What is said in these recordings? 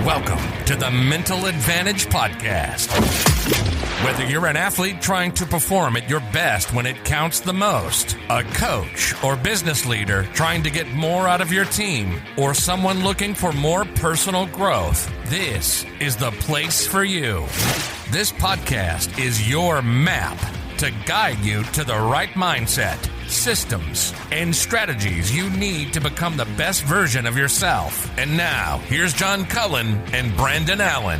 Welcome to the Mental Advantage Podcast. Whether you're an athlete trying to perform at your best when it counts the most, a coach or business leader trying to get more out of your team, or someone looking for more personal growth, this is the place for you. This podcast is your map to guide you to the right mindset, systems, and strategies you need to become the best version of yourself. And now, here's John Cullen and Brandon Allen.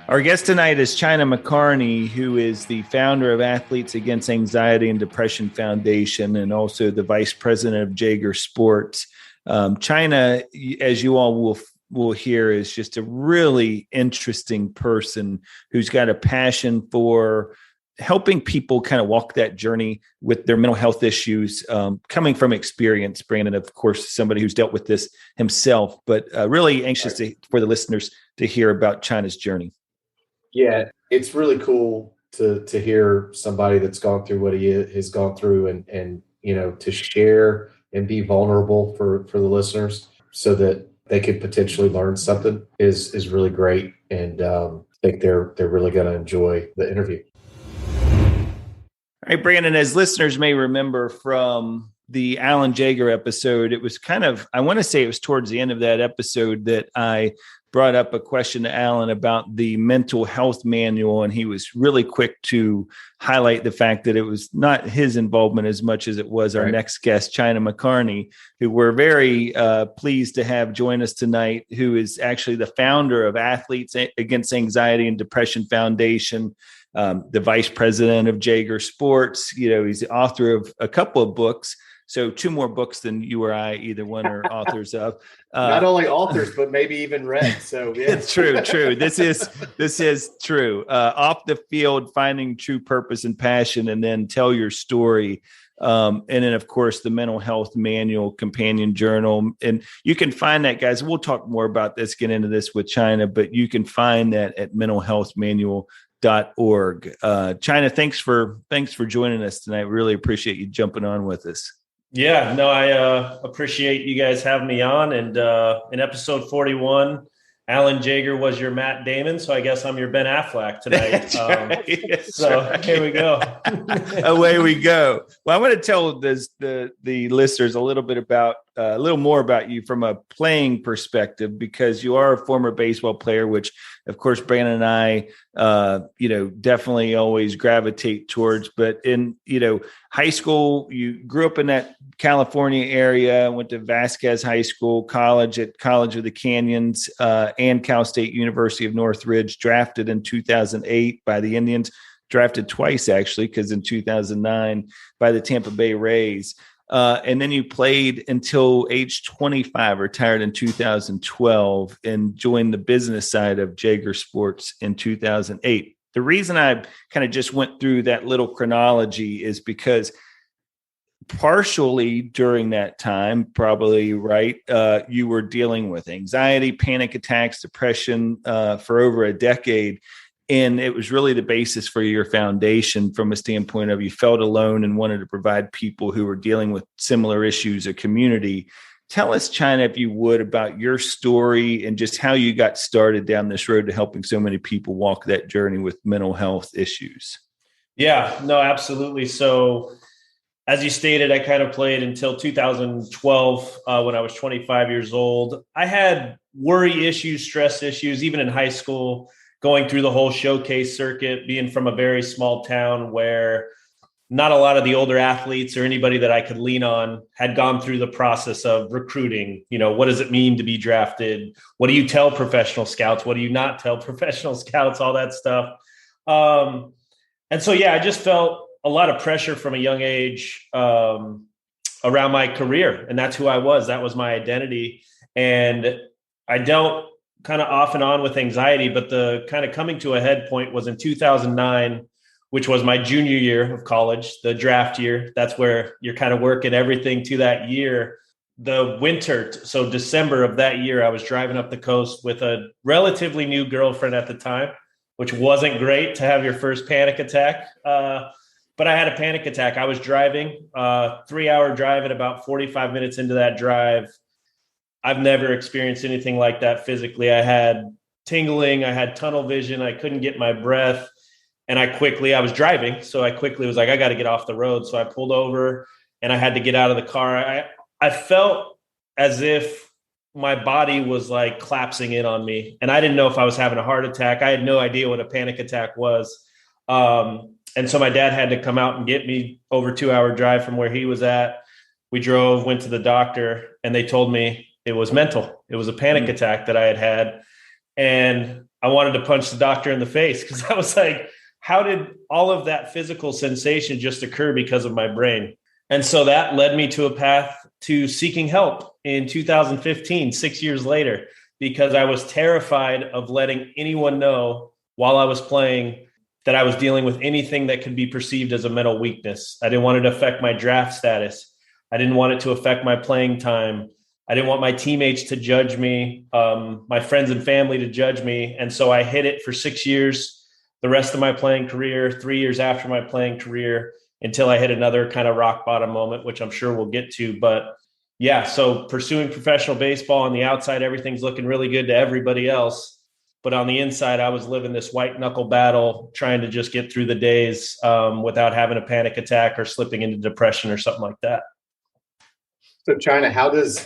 Our guest tonight is China McCarney, who is the founder of Athletes Against Anxiety and Depression Foundation and also the vice president of Jaeger Sports. China, as you all will hear, is just a really interesting person who's got a passion for helping people kind of walk that journey with their mental health issues, coming from experience. Brandon, of course, somebody who's dealt with this himself, but really anxious for the listeners to hear about China's journey. Yeah, it's really cool to hear somebody that's gone through what he has gone through and you know, to share and be vulnerable for the listeners so that they could potentially learn something is really great. And I think they're really going to enjoy the interview. All right, Brandon, as listeners may remember from the Alan Jaeger episode, it was kind of, I want to say it was towards the end of that episode that I brought up a question to Alan about the mental health manual, and he was really quick to highlight the fact that it was not his involvement as much as it was our next guest, China McCarney, who we're very pleased to have join us tonight, who is actually the founder of Athletes Against Anxiety and Depression Foundation, the vice president of Jaeger Sports. You know, he's the author of a couple of books. So 2 more books than you or I, either one, are authors of. Not only authors, but maybe even read. So yeah. It's true. This is true. Off the field, finding true purpose and passion, and then tell your story. And then, of course, the mental health manual, companion journal. And you can find that, guys. We'll talk more about this, get into this with China, but you can find that at mentalhealthmanual.org. China, thanks for joining us tonight. Really appreciate you jumping on with us. Yeah, no, I appreciate you guys having me on. And in episode 41, Alan Jaeger was your Matt Damon, so I guess I'm your Ben Affleck tonight. Here we go. Away we go. Well, I want to tell the listeners a little more about you from a playing perspective, because you are a former baseball player, which, of course, Brandon and I, definitely always gravitate towards. But in, high school, you grew up in that California area, went to Vasquez High School, college at College of the Canyons, and Cal State University of Northridge, drafted in 2008 by the Indians, drafted twice, actually, because in 2009 by the Tampa Bay Rays. And then you played until age 25, retired in 2012, and joined the business side of Jaeger Sports in 2008. The reason I kind of just went through that little chronology is because partially during that time, probably right, you were dealing with anxiety, panic attacks, depression for over a decade. And it was really the basis for your foundation from a standpoint of you felt alone and wanted to provide people who were dealing with similar issues a community. Tell us, China, if you would, about your story and just how you got started down this road to helping so many people walk that journey with mental health issues. Yeah, no, absolutely. So as you stated, I kind of played until 2012 when I was 25 years old. I had worry issues, stress issues, even in high school, going through the whole showcase circuit, being from a very small town where not a lot of the older athletes or anybody that I could lean on had gone through the process of recruiting. What does it mean to be drafted? What do you tell professional scouts? What do you not tell professional scouts? All that stuff. And so, I just felt a lot of pressure from a young age around my career. And that's who I was. That was my identity. And I dealt kind of off and on with anxiety, but the kind of coming to a head point was in 2009, which was my junior year of college, the draft year. That's where you're kind of working everything to that year. The winter, so December of that year, I was driving up the coast with a relatively new girlfriend at the time, which wasn't great to have your first panic attack. but I had a panic attack. I was driving, 3-hour drive, and about 45 minutes into that drive, I've never experienced anything like that physically. I had tingling, I had tunnel vision, I couldn't get my breath. And I was driving. So I quickly was like, I got to get off the road. So I pulled over and I had to get out of the car. I felt as if my body was like collapsing in on me. And I didn't know if I was having a heart attack. I had no idea what a panic attack was. And so my dad had to come out and get me over 2-hour drive from where he was at. We drove, went to the doctor, and they told me it was mental. It was a panic attack that I had. And I wanted to punch the doctor in the face because I was like, how did all of that physical sensation just occur because of my brain? And so that led me to a path to seeking help in 2015, 6 years later, because I was terrified of letting anyone know while I was playing that I was dealing with anything that could be perceived as a mental weakness. I didn't want it to affect my draft status. I didn't want it to affect my playing time. I didn't want my teammates to judge me, my friends and family to judge me. And so I hid it for 6 years. The rest of my playing career, 3 years after my playing career, until I hit another kind of rock bottom moment, which I'm sure we'll get to. But yeah, so pursuing professional baseball on the outside, everything's looking really good to everybody else. But on the inside, I was living this white knuckle battle, trying to just get through the days without having a panic attack or slipping into depression or something like that. So China, how does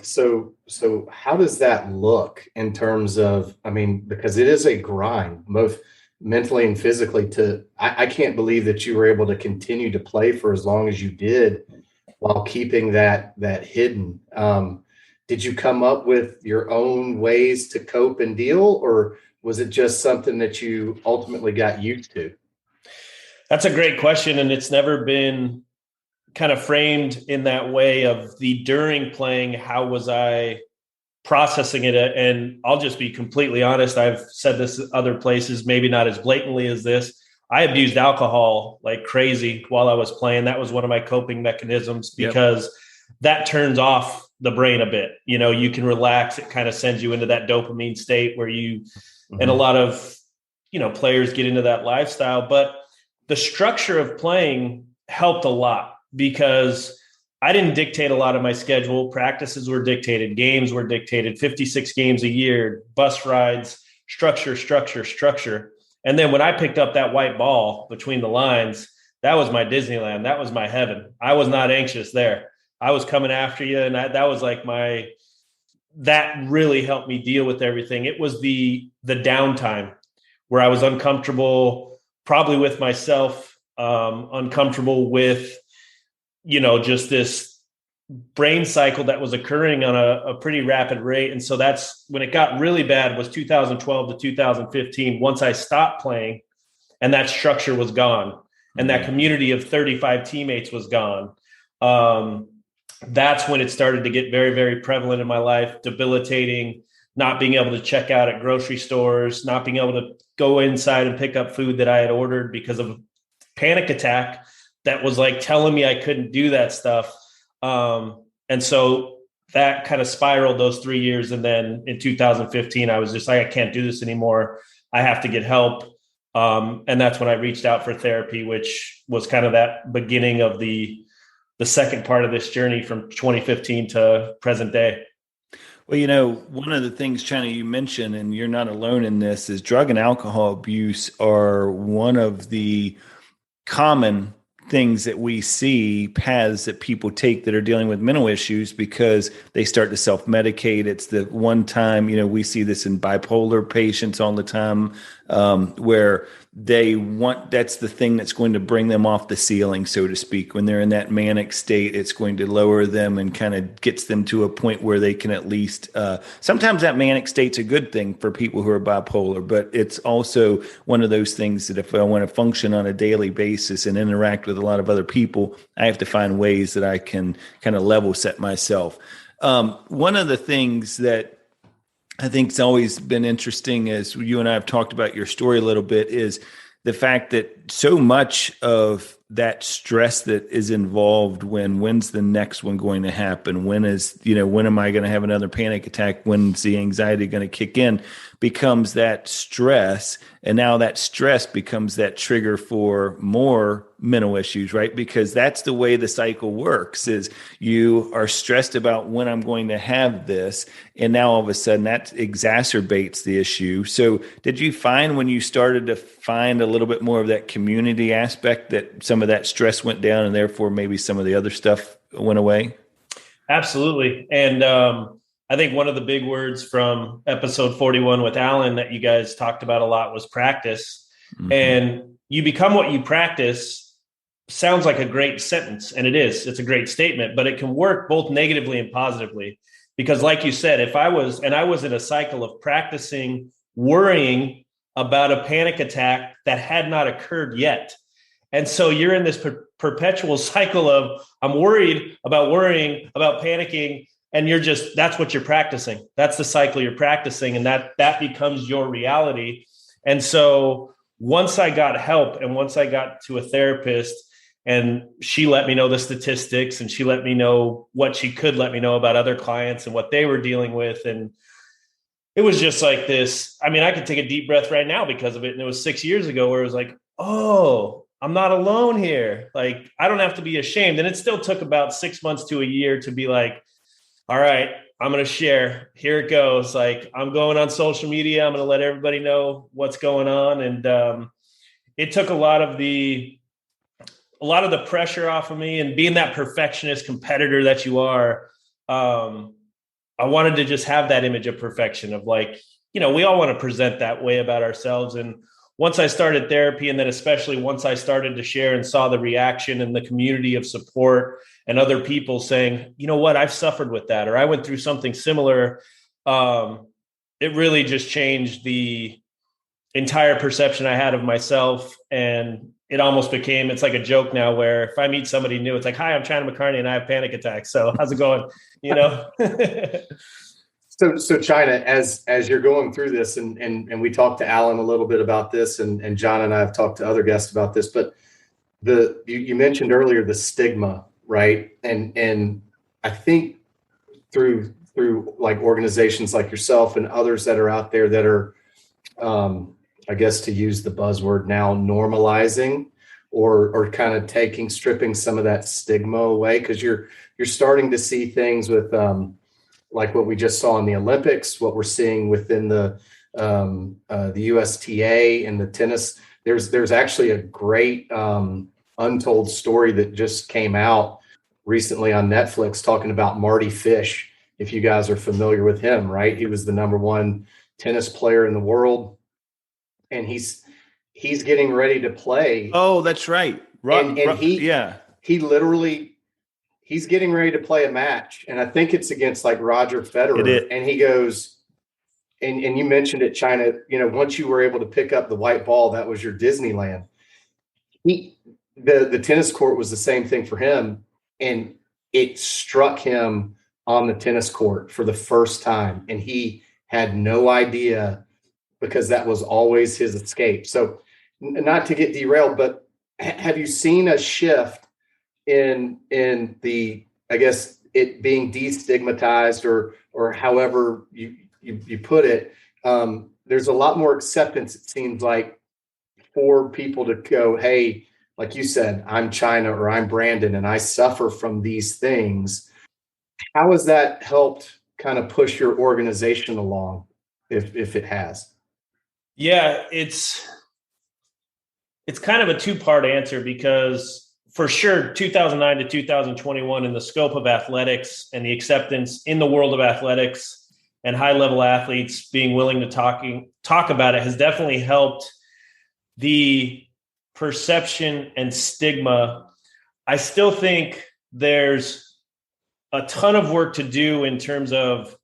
that look in terms of, I mean, because it is a grind, both mentally and physically. I can't believe that you were able to continue to play for as long as you did while keeping that hidden. Did you come up with your own ways to cope and deal, or was it just something that you ultimately got used to? That's a great question. And it's never been kind of framed in that way of the during playing, how was I processing it? And I'll just be completely honest. I've said this other places, maybe not as blatantly as this. I abused alcohol like crazy while I was playing. That was one of my coping mechanisms because that turns off the brain a bit. You know, you can relax. It kind of sends you into that dopamine state where you, and a lot of, players get into that lifestyle. But the structure of playing helped a lot because I didn't dictate a lot of my schedule. Practices were dictated. Games were dictated. 56 games a year, bus rides, structure. And then when I picked up that white ball between the lines, that was my Disneyland. That was my heaven. I was not anxious there. I was coming after you. And that was like that really helped me deal with everything. It was the downtime where I was uncomfortable, probably with myself, uncomfortable with, just this brain cycle that was occurring on a pretty rapid rate. And so that's when it got really bad, was 2012 to 2015. Once I stopped playing and that structure was gone and that community of 35 teammates was gone. That's when it started to get very, very prevalent in my life, debilitating, not being able to check out at grocery stores, not being able to go inside and pick up food that I had ordered because of a panic attack that was like telling me I couldn't do that stuff. And so that kind of spiraled those 3 years. And then in 2015, I was just like, I can't do this anymore. I have to get help. And that's when I reached out for therapy, which was kind of that beginning of the second part of this journey from 2015 to present day. Well, one of the things, China, you mentioned, and you're not alone in this, is drug and alcohol abuse are one of the common things that we see, paths that people take that are dealing with mental issues because they start to self-medicate. It's the one time, we see this in bipolar patients all the time, where that's the thing that's going to bring them off the ceiling, so to speak. When they're in that manic state, it's going to lower them and kind of gets them to a point where they can at least, sometimes that manic state's a good thing for people who are bipolar, but it's also one of those things that if I want to function on a daily basis and interact with a lot of other people, I have to find ways that I can kind of level set myself. One of the things that I think it's always been interesting, as you and I have talked about your story a little bit, is the fact that so much of that stress that is involved when's the next one going to happen? When am I going to have another panic attack? When's the anxiety going to kick in? Becomes that stress. And now that stress becomes that trigger for more mental issues, right? Because that's the way the cycle works, is you are stressed about when I'm going to have this. And now all of a sudden that exacerbates the issue. So did you find when you started to find a little bit more of that community aspect that some of that stress went down and therefore maybe some of the other stuff went away? Absolutely. And I think one of the big words from episode 41 with Alan that you guys talked about a lot was practice. Mm-hmm. And you become what you practice sounds like a great sentence, and it is. It's a great statement, but it can work both negatively and positively. Because like you said, if I was in a cycle of practicing worrying about a panic attack that had not occurred yet. And so you're in this perpetual cycle of I'm worrying about panicking, and that's what you're practicing. That's the cycle you're practicing, and that becomes your reality. And so once I got help and once I got to a therapist and she let me know the statistics and she let me know what she could let me know about other clients and what they were dealing with. And it was just like this. I mean, I could take a deep breath right now because of it. And it was 6 years ago where it was like, oh, I'm not alone here. Like, I don't have to be ashamed. And it still took about 6 months to a year to be like, all right, I'm going to share. Here it goes. Like, I'm going on social media. I'm going to let everybody know what's going on. And it took a lot of the pressure off of me, and being that perfectionist competitor that you are. I wanted to just have that image of perfection of like, we all want to present that way about ourselves. And once I started therapy, and then especially once I started to share and saw the reaction and the community of support and other people saying, you know what, I've suffered with that, or I went through something similar. It really just changed the entire perception I had of myself. And it almost became, it's like a joke now where if I meet somebody new, it's like, hi, I'm China McCarney and I have panic attacks. So how's it going? So China, as you're going through this, and we talked to Alan a little bit about this, and John and I have talked to other guests about this, but you mentioned earlier the stigma, right? And I think through like organizations like yourself and others that are out there that are, I guess to use the buzzword now, normalizing or kind of stripping some of that stigma away, because you're starting to see things with like what we just saw in the Olympics, what we're seeing within the USTA and the tennis. There's actually a great untold story that just came out recently on Netflix talking about Marty Fish. If you guys are familiar with him, right? He was the number one tennis player in the world, and he's getting ready to play. Oh, that's right. He's getting ready to play a match, and I think it's against like Roger Federer. And he goes, and you mentioned it, China, once you were able to pick up the white ball, that was your Disneyland. The tennis court was the same thing for him, and it struck him on the tennis court for the first time, and he had no idea, because that was always his escape. So not to get derailed, but have you seen a shift in the, I guess, it being destigmatized or however you put it? There's a lot more acceptance, it seems like, for people to go, hey, like you said, I'm China or I'm Brandon and I suffer from these things. How has that helped kind of push your organization along, if it has? Yeah, it's kind of a two-part answer, because for sure, 2009 to 2021 in the scope of athletics and the acceptance in the world of athletics and high-level athletes being willing to talk about it has definitely helped the perception and stigma. I still think there's a ton of work to do in terms of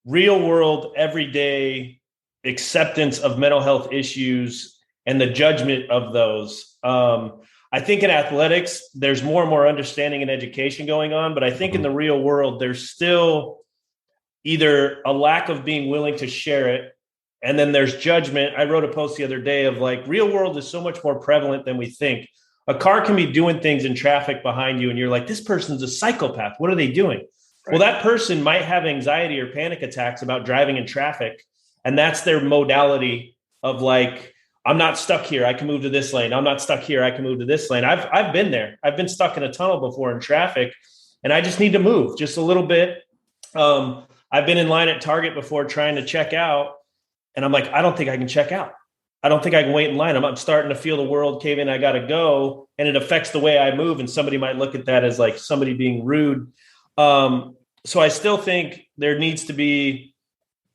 real-world, everyday acceptance of mental health issues and the judgment of those. I think in athletics, there's more and more understanding and education going on, but I think in the real world, there's still either a lack of being willing to share it, and then there's judgment. I wrote a post the other day of like, real world is so much more prevalent than we think. A car can be doing things in traffic behind you, and you're like, this person's a psychopath. What are they doing? Right. Well, that person might have anxiety or panic attacks about driving in traffic, and that's their modality of like, I'm not stuck here. I can move to this lane. I'm not stuck here. I can move to this lane. I've been there. I've been stuck in a tunnel before in traffic, and I just need to move just a little bit. I've been in line at Target before trying to check out, and I'm like, I don't think I can check out. I don't think I can wait in line. I'm starting to feel the world cave in. I got to go, and it affects the way I move. And somebody might look at that as like somebody being rude. So I still think there needs to be,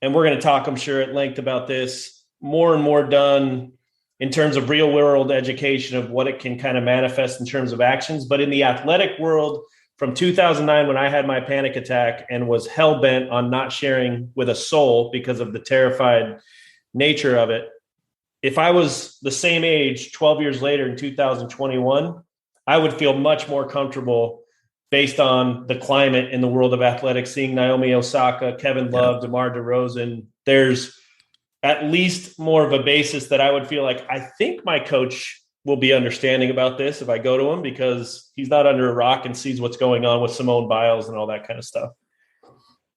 and we're going to talk, I'm sure, at length about this, more and more done in terms of real world education of what it can kind of manifest in terms of actions. But in the athletic world, from 2009, when I had my panic attack and was hell bent on not sharing with a soul because of the terrified nature of it, if I was the same age 12 years later in 2021, I would feel much more comfortable based on the climate in the world of athletics, seeing Naomi Osaka, Kevin Love, DeMar DeRozan. There's at least more of a basis that I would feel like I think my coach will be understanding about this if I go to him, because he's not under a rock and sees what's going on with Simone Biles and all that kind of stuff.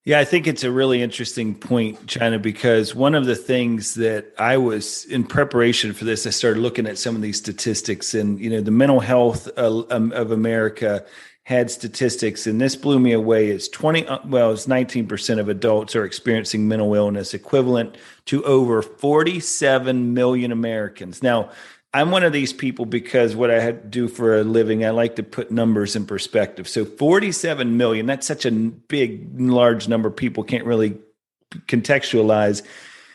Yeah, I think it's a really interesting point, China, because one of the things that I was in preparation for this, I started looking at some of these statistics, and, you know, the mental health of America had statistics, and this blew me away. It's 19% of adults are experiencing mental illness, equivalent to over 47 million Americans. Now, I'm one of these people because what I do for a living, I like to put numbers in perspective. So 47 million, that's such a big, large number of people can't really contextualize.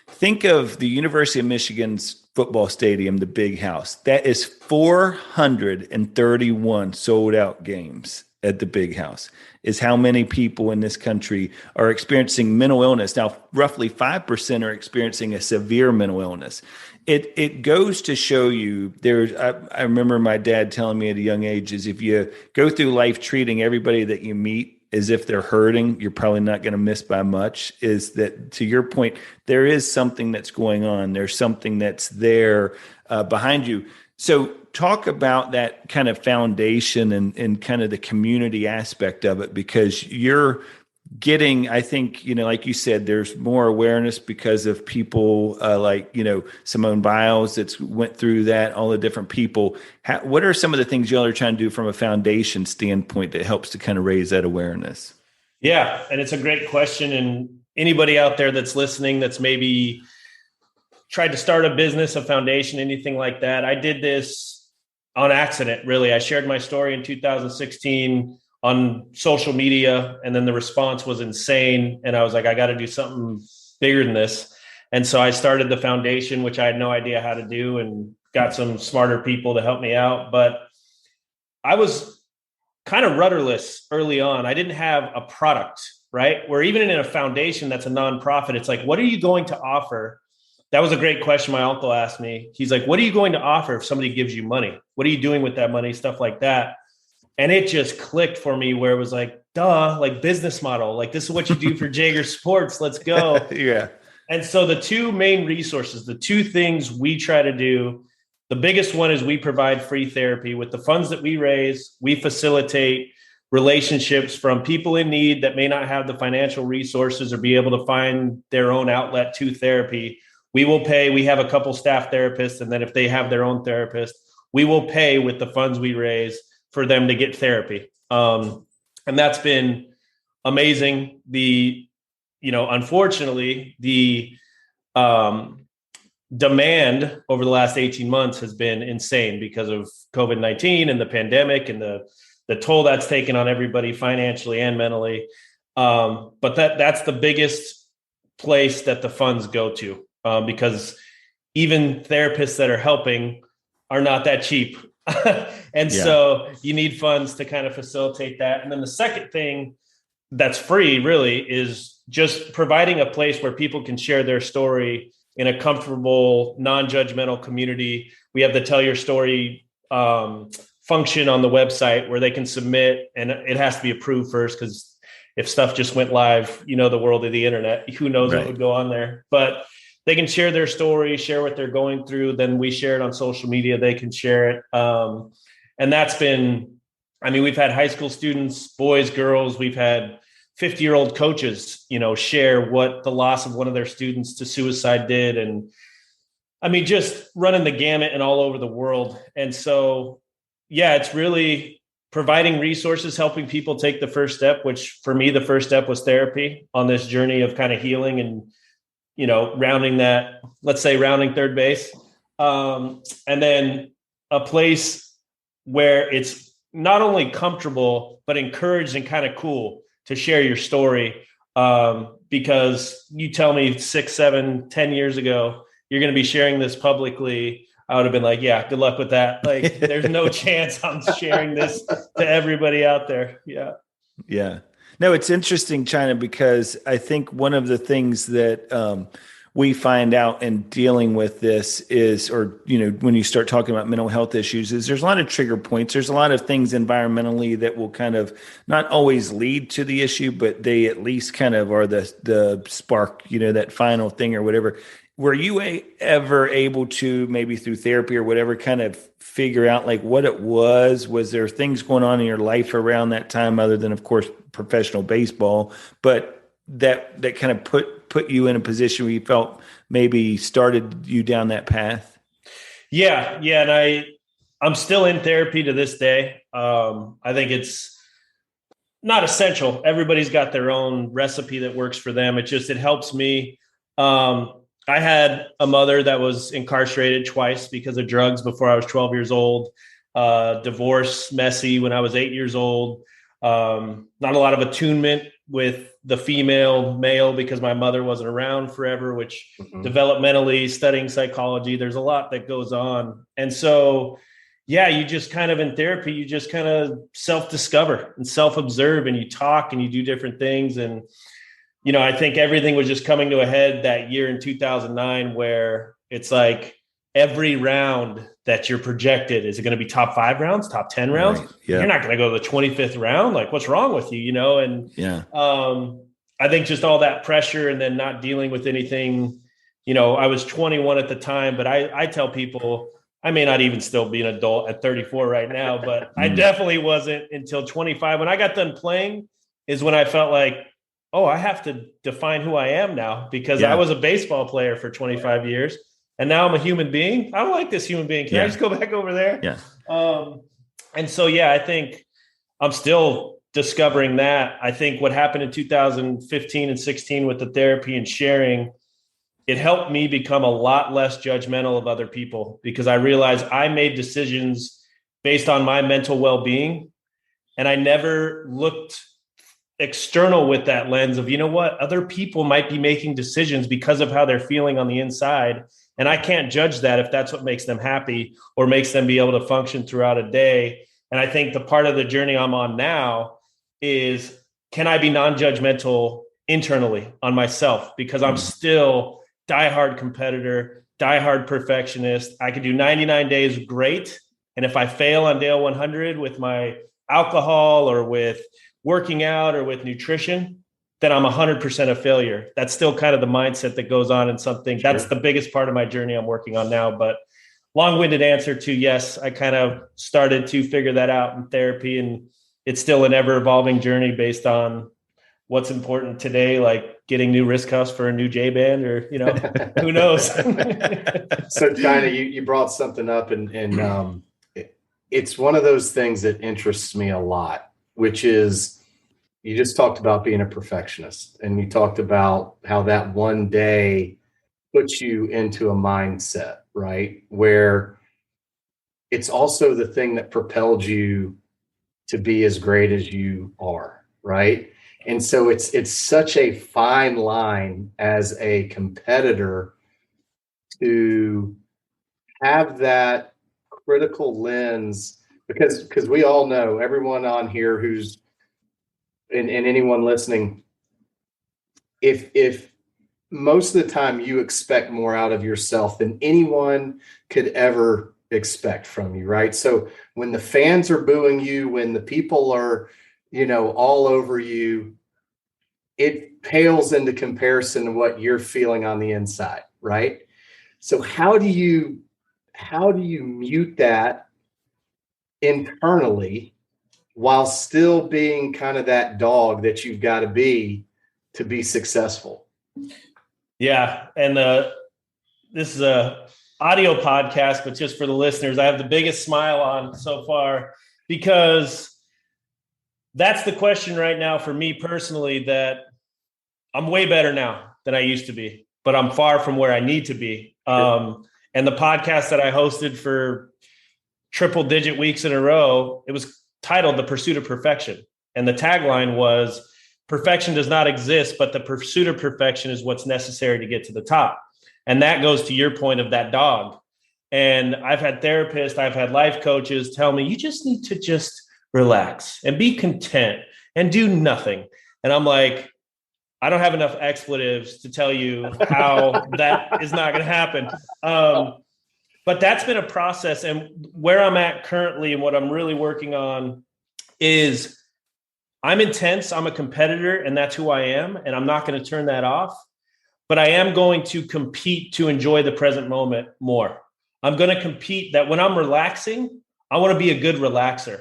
Think of the University of Michigan's football stadium, the Big House. That is 431 sold out games at the Big House, is how many people in this country are experiencing mental illness. Now, roughly 5% are experiencing a severe mental illness. It goes to show you I remember my dad telling me at a young age is if you go through life treating everybody that you meet as if they're hurting, you're probably not going to miss by much. Is that, to your point, there is something that's going on. There's something that's there behind you. So talk about that kind of foundation and kind of the community aspect of it, because you're getting, I think, you know, like you said, there's more awareness because of people like, you know, Simone Biles that's went through that, all the different people. What are some of the things y'all are trying to do from a foundation standpoint that helps to kind of raise that awareness? Yeah, and it's a great question. And anybody out there that's listening that's maybe tried to start a business, a foundation, anything like that, I did this on accident, really. I shared my story in 2016 on social media, and then the response was insane. And I was like, I got to do something bigger than this. And so I started the foundation, which I had no idea how to do, and got some smarter people to help me out. But I was kind of rudderless early on. I didn't have a product, right? Where even in a foundation that's a nonprofit, it's like, what are you going to offer? That was a great question my uncle asked me. He's like, what are you going to offer if somebody gives you money? What are you doing with that money? Stuff like that. And it just clicked for me where it was like, duh, like business model, like this is what you do for Jaeger Sports. Let's go. Yeah. And so the two main resources, the two things we try to do, the biggest one is we provide free therapy. With the funds that we raise, we facilitate relationships from people in need that may not have the financial resources or be able to find their own outlet to therapy. We will pay. We have a couple staff therapists, and then if they have their own therapist, we will pay with the funds we raise for them to get therapy. And that's been amazing. Unfortunately, the demand over the last 18 months has been insane because of COVID-19 and the pandemic and the toll that's taken on everybody financially and mentally. But that's the biggest place that the funds go to, because even therapists that are helping are not that cheap. And so you need funds to kind of facilitate that. And then the second thing that's free really is just providing a place where people can share their story in a comfortable, non-judgmental community. We have the Tell Your Story function on the website where they can submit, and it has to be approved first, because if stuff just went live, the world of the internet, who knows what would go on there. But they can share their story, share what they're going through. Then we share it on social media. They can share it. And that's been, we've had high school students, boys, girls. We've had 50-year-old coaches, share what the loss of one of their students to suicide did. And I mean, just running the gamut and all over the world. And so, yeah, it's really providing resources, helping people take the first step, which for me, the first step was therapy on this journey of kind of healing and, rounding that, let's say rounding third base. And then a place where it's not only comfortable, but encouraged and kind of cool to share your story. Because you tell me 6, 7, 10 years ago, you're going to be sharing this publicly, I would have been like, yeah, good luck with that. Like, there's no chance I'm sharing this to everybody out there. Yeah. Yeah. No, it's interesting, China, because I think one of the things that we find out in dealing with this is, or, when you start talking about mental health issues, is there's a lot of trigger points. There's a lot of things environmentally that will kind of not always lead to the issue, but they at least kind of are the spark, that final thing or whatever. Were you ever able to, maybe through therapy or whatever, kind of figure out like what it was? Was there things going on in your life around that time other than, of course, professional baseball, but that kind of put you in a position where you felt maybe started you down that path? Yeah. And I'm still in therapy to this day. I think it's not essential. Everybody's got their own recipe that works for them. It helps me. I had a mother that was incarcerated twice because of drugs before I was 12 years old. Divorce, messy when I was 8 years old. Not a lot of attunement with the male, because my mother wasn't around forever, which developmentally, studying psychology, there's a lot that goes on. And so, yeah, you just kind of in therapy, you just kind of self-discover and self-observe, and you talk and you do different things. And I think everything was just coming to a head that year in 2009, where it's like every round that you're projected, is it going to be top 5 rounds, top 10 rounds? Right. Yeah. You're not going to go to the 25th round. Like, what's wrong with you? And yeah. I think just all that pressure and then not dealing with anything, I was 21 at the time, but I tell people, I may not even still be an adult at 34 right now, but I definitely wasn't until 25. When I got done playing is when I felt like, oh, I have to define who I am now, because I was a baseball player for 25 years and now I'm a human being. I don't like this human being. Can I just go back over there? Yeah. And so, I think I'm still discovering that. I think what happened in 2015 and 16 with the therapy and sharing, it helped me become a lot less judgmental of other people, because I realized I made decisions based on my mental well-being. And I never looked external with that lens of, other people might be making decisions because of how they're feeling on the inside. And I can't judge that if that's what makes them happy or makes them be able to function throughout a day. And I think the part of the journey I'm on now is, can I be non-judgmental internally on myself? Because I'm still diehard competitor, diehard perfectionist. I could do 99 days great. And if I fail on day 100 with my alcohol or with working out or with nutrition, then I'm 100% a failure. That's still kind of the mindset that goes on in something. Sure. That's the biggest part of my journey I'm working on now. But long-winded answer to yes, I kind of started to figure that out in therapy, and it's still an ever-evolving journey based on what's important today, like getting new wrist cuffs for a new J-band, or, who knows? So China, you brought something up, and it's one of those things that interests me a lot, which is, you just talked about being a perfectionist, and you talked about how that one day puts you into a mindset, right? Where it's also the thing that propelled you to be as great as you are, right? And so it's such a fine line as a competitor to have that critical lens, because we all know, everyone on here who's and anyone listening, if most of the time you expect more out of yourself than anyone could ever expect from you, right? So when the fans are booing you, when the people are, all over you, it pales into comparison to what you're feeling on the inside, right? So how do you mute that internally while still being kind of that dog that you've got to be successful? Yeah. And this is audio podcast, but just for the listeners, I have the biggest smile on so far, because that's the question right now for me personally, that I'm way better now than I used to be, but I'm far from where I need to be. And the podcast that I hosted for triple digit weeks in a row, it was titled The Pursuit of Perfection. And the tagline was, perfection does not exist, but the pursuit of perfection is what's necessary to get to the top. And that goes to your point of that dog. And I've had therapists, I've had life coaches tell me, you just need to just relax and be content and do nothing. And I'm like, I don't have enough expletives to tell you how that is not going to happen. But that's been a process. And where I'm at currently and what I'm really working on is I'm intense. I'm a competitor, and that's who I am. And I'm not going to turn that off. But I am going to compete to enjoy the present moment more. I'm going to compete that when I'm relaxing, I want to be a good relaxer.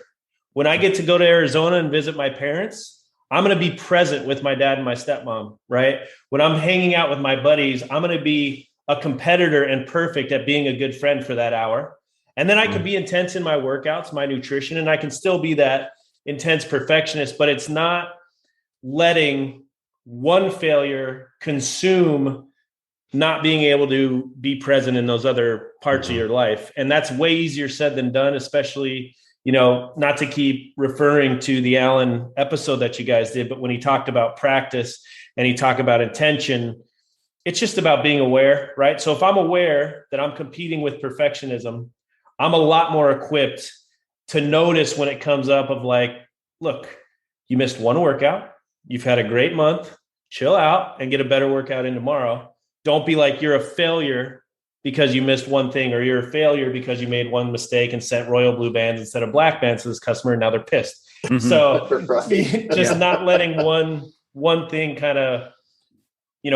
When I get to go to Arizona and visit my parents, I'm going to be present with my dad and my stepmom, right? When I'm hanging out with my buddies, I'm going to be a competitor and perfect at being a good friend for that hour. And then I can be intense in my workouts, my nutrition, and I can still be that intense perfectionist, but it's not letting one failure consume not being able to be present in those other parts of your life. And that's way easier said than done, especially, not to keep referring to the Allen episode that you guys did, but when he talked about practice and he talked about intention, it's just about being aware, right? So if I'm aware that I'm competing with perfectionism, I'm a lot more equipped to notice when it comes up of like, look, you missed one workout. You've had a great month. Chill out and get a better workout in tomorrow. Don't be like you're a failure because you missed one thing, or you're a failure because you made one mistake and sent royal blue bands instead of black bands to this customer. And now they're pissed. Mm-hmm. So not letting one thing kind of,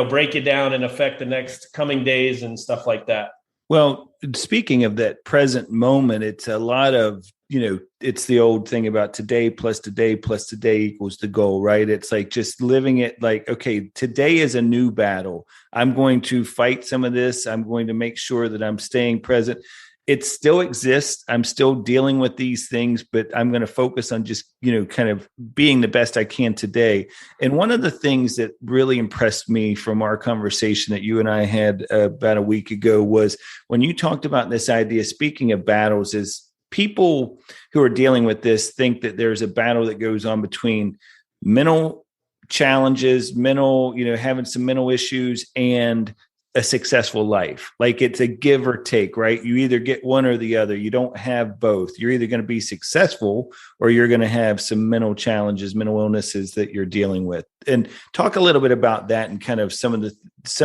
break you down and affect the next coming days and stuff like that. Well, speaking of that present moment, it's a lot of, it's the old thing about today plus today plus today equals the goal, right? It's like just living it like, okay, today is a new battle. I'm going to fight some of this. I'm going to make sure that I'm staying present. It still exists. I'm still dealing with these things, but I'm going to focus on just, kind of being the best I can today. And one of the things that really impressed me from our conversation that you and I had about a week ago was when you talked about this idea, speaking of battles, is people who are dealing with this think that there's a battle that goes on between mental challenges, having some mental issues, and a successful life. Like it's a give or take, right? You either get one or the other. You don't have both. You're either going to be successful or you're going to have some mental challenges, mental illnesses that you're dealing with. And talk a little bit about that and kind of some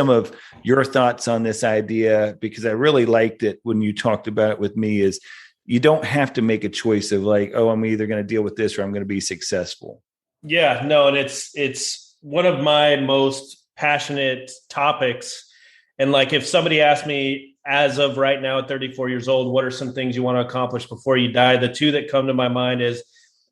of your thoughts on this idea, because I really liked it when you talked about it with me, is you don't have to make a choice of like, oh, I'm either going to deal with this or I'm going to be successful. Yeah, no. And it's one of my most passionate topics. And like, if somebody asked me as of right now at 34 years old, what are some things you want to accomplish before you die? The two that come to my mind is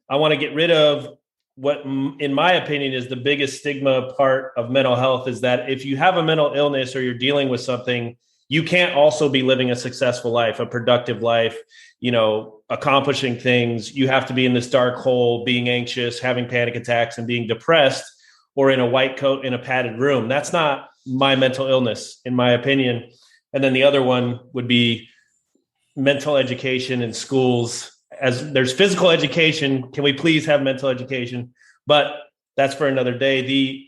I want to get rid of what, in my opinion, is the biggest stigma part of mental health, is that if you have a mental illness or you're dealing with something, you can't also be living a successful life, a productive life, accomplishing things. You have to be in this dark hole, being anxious, having panic attacks, and being depressed, or in a white coat in a padded room. That's not my mental illness, in my opinion. And then the other one would be mental education in schools. As there's physical education, can we please have mental education? But that's for another day.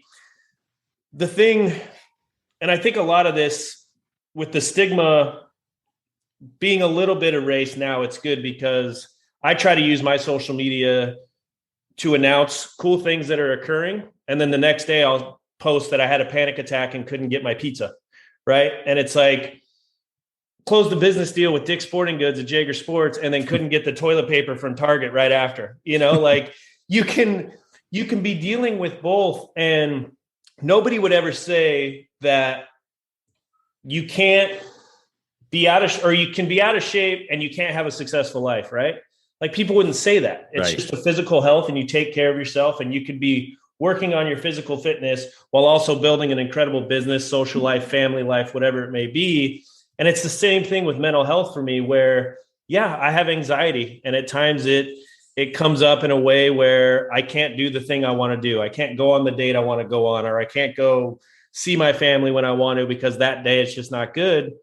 The thing, and I think a lot of this with the stigma being a little bit erased now, it's good because I try to use my social media to announce cool things that are occurring. And then the next day I'll post that I had a panic attack and couldn't get my pizza. Right. And it's like, closed the business deal with Dick's Sporting Goods at Jaeger Sports and then couldn't get the toilet paper from Target right after, like you can be dealing with both, and nobody would ever say that you can't be you can be out of shape and you can't have a successful life. Right. Like people wouldn't say that. It's just a physical health, and you take care of yourself, and you could be working on your physical fitness while also building an incredible business, social life, family life, whatever it may be. And it's the same thing with mental health for me, where, yeah, I have anxiety, and at times it comes up in a way where I can't do the thing I want to do. I can't go on the date I want to go on, or I can't go see my family when I want to, because that day it's just not good.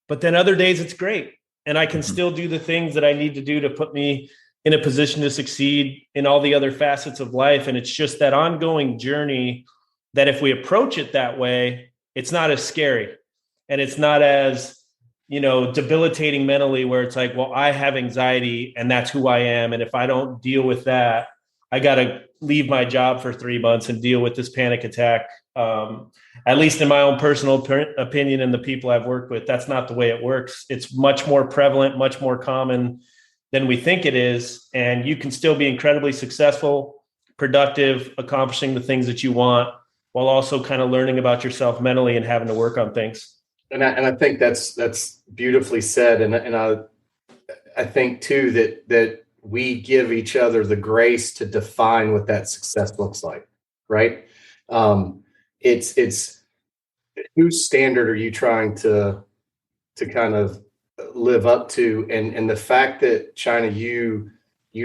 But then other days it's great. And I can still do the things that I need to do to put me in a position to succeed in all the other facets of life. And it's just that ongoing journey that if we approach it that way, it's not as scary, and it's not as, debilitating mentally, where it's like, well, I have anxiety and that's who I am. And if I don't deal with that, I got to leave my job for 3 months and deal with this panic attack. At least in my own personal opinion and the people I've worked with, that's not the way it works. It's much more prevalent, much more common than we think it is. And you can still be incredibly successful, productive, accomplishing the things that you want, while also kind of learning about yourself mentally and having to work on things. And I think that's beautifully said. And I think too that we give each other the grace to define what that success looks like, right? It's whose standard are you trying to kind of live up to? And the fact that, China, you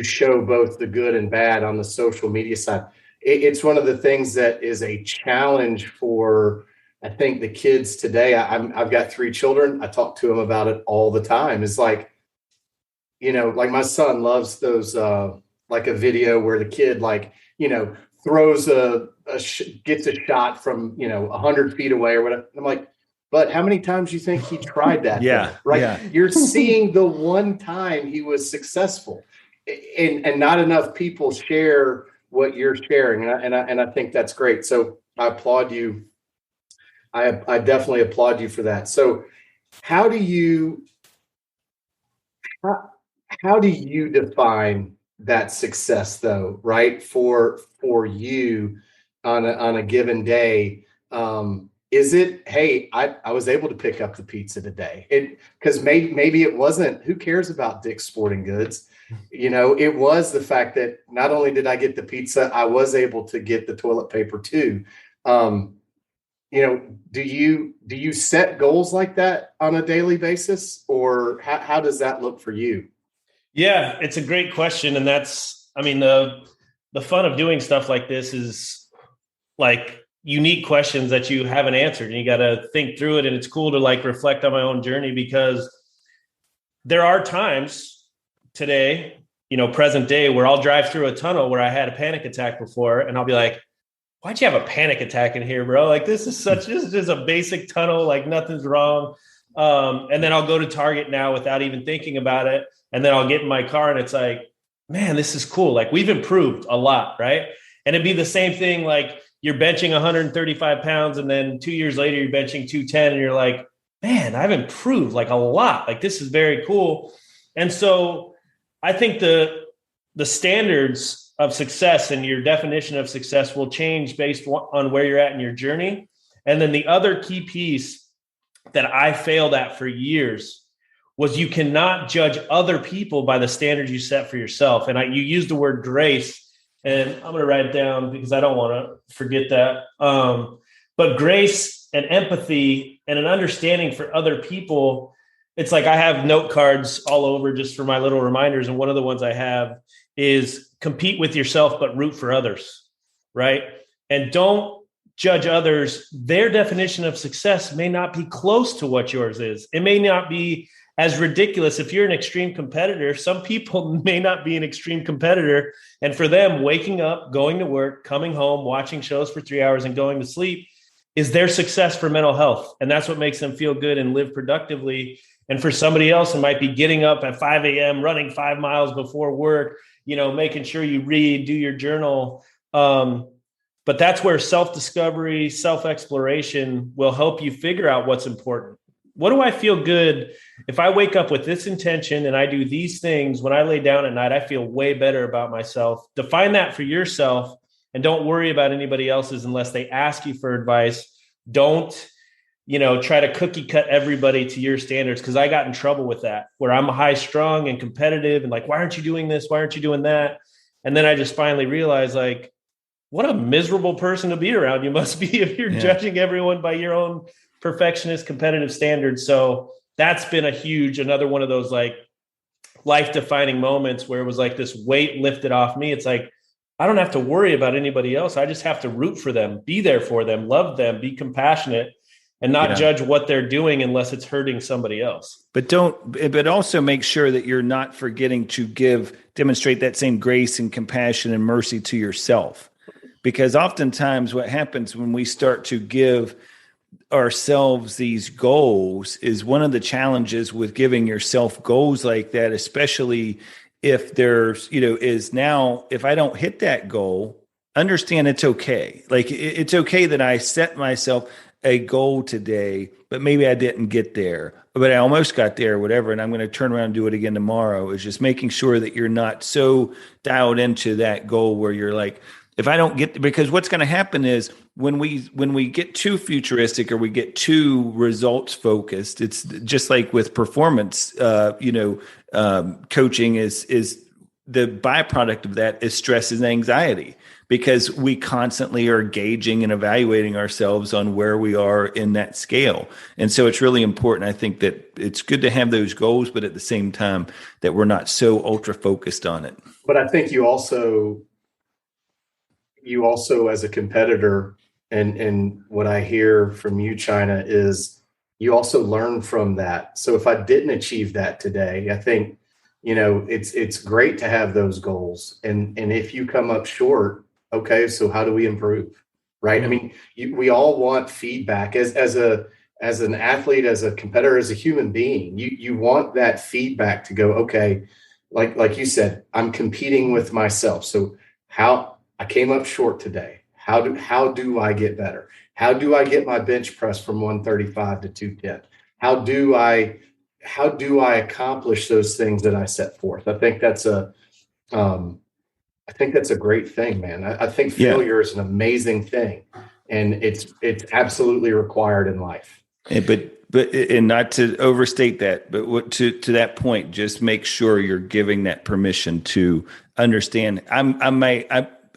show both the good and bad on the social media side. It's one of the things that is a challenge for, I think, the kids today. I've got 3 children. I talk to them about it all the time. It's like, like my son loves those, like a video where the kid, throws gets a shot from, 100 feet away or whatever. I'm like, but how many times do you think he tried that? Yeah. Thing, right. Yeah. You're seeing the one time he was successful, and not enough people share what you're sharing. And I think that's great. So I applaud you. I definitely applaud you for that. So how do you define that success, though, right? For you on a given day, is it, hey, I was able to pick up the pizza today? Because maybe it wasn't, who cares about Dick's Sporting Goods? It was the fact that not only did I get the pizza, I was able to get the toilet paper too. Do you set goals like that on a daily basis, or how does that look for you? Yeah, it's a great question. And that's, the fun of doing stuff like this is like unique questions that you haven't answered, and you got to think through it. And it's cool to reflect on my own journey, because there are times today, present day, where I'll drive through a tunnel where I had a panic attack before, and I'll be like, why'd you have a panic attack in here, bro? This is just a basic tunnel, nothing's wrong. And then I'll go to Target now without even thinking about it. And then I'll get in my car and it's like, man, this is cool. We've improved a lot, right? And it'd be the same thing, you're benching 135 pounds and then 2 years later you're benching 210 and you're like, man, I've improved a lot. This is very cool. And so I think the standards of success and your definition of success will change based on where you're at in your journey. And then the other key piece that I failed at for years was you cannot judge other people by the standards you set for yourself. And you used the word grace, and I'm going to write it down because I don't want to forget that. But grace and empathy and an understanding for other people, it's I have note cards all over just for my little reminders. And one of the ones I have is compete with yourself, but root for others, right? And don't judge others. Their definition of success may not be close to what yours is. It may not be as ridiculous. If you're an extreme competitor, some people may not be an extreme competitor. And for them, waking up, going to work, coming home, watching shows for 3 hours and going to sleep is their success for mental health. And that's what makes them feel good and live productively. And for somebody else, it might be getting up at 5 a.m., running 5 miles before work, making sure you read, do your journal. But that's where self-discovery, self-exploration will help you figure out what's important. What do I feel good if I wake up with this intention and I do these things when I lay down at night? I feel way better about myself. Define that for yourself and don't worry about anybody else's unless they ask you for advice. Don't, try to cookie cut everybody to your standards, because I got in trouble with that, where I'm high strung and competitive and why aren't you doing this? Why aren't you doing that? And then I just finally realized what a miserable person to be around you must be if you're judging everyone by your own perfectionist competitive standards. So that's been another one of those like life defining moments where it was like this weight lifted off me. It's like, I don't have to worry about anybody else. I just have to root for them, be there for them, love them, be compassionate, and not judge what they're doing unless it's hurting somebody else. But also make sure that you're not forgetting to demonstrate that same grace and compassion and mercy to yourself. Because oftentimes what happens when we start to give ourselves these goals is one of the challenges with giving yourself goals like that, especially if there's, if I don't hit that goal, understand it's okay. Like it's okay that I set myself a goal today, but maybe I didn't get there, but I almost got there or whatever. And I'm going to turn around and do it again tomorrow. Is just making sure that you're not so dialed into that goal where you're like, if I don't get, because what's going to happen is when we get too futuristic or we get too results focused, it's just like with performance, coaching is the byproduct of that is stress and anxiety, because we constantly are gauging and evaluating ourselves on where we are in that scale. And so it's really important. I think that it's good to have those goals, but at the same time that we're not so ultra focused on it. But I think you also as a competitor, and what I hear from you, China, is you also learn from that. So if I didn't achieve that today, I think, it's great to have those goals. And if you come up short, okay, so how do we improve? Right. I mean, we all want feedback as an athlete, as a competitor, as a human being, you want that feedback to go, okay, like you said, I'm competing with myself. So how I came up short today. How do I get better? How do I get my bench press from 135 to 210? How do I accomplish those things that I set forth? I think that's a great thing, man. I think failure is an amazing thing, and it's absolutely required in life. But not to overstate that, but to that point, just make sure you're giving that permission to understand.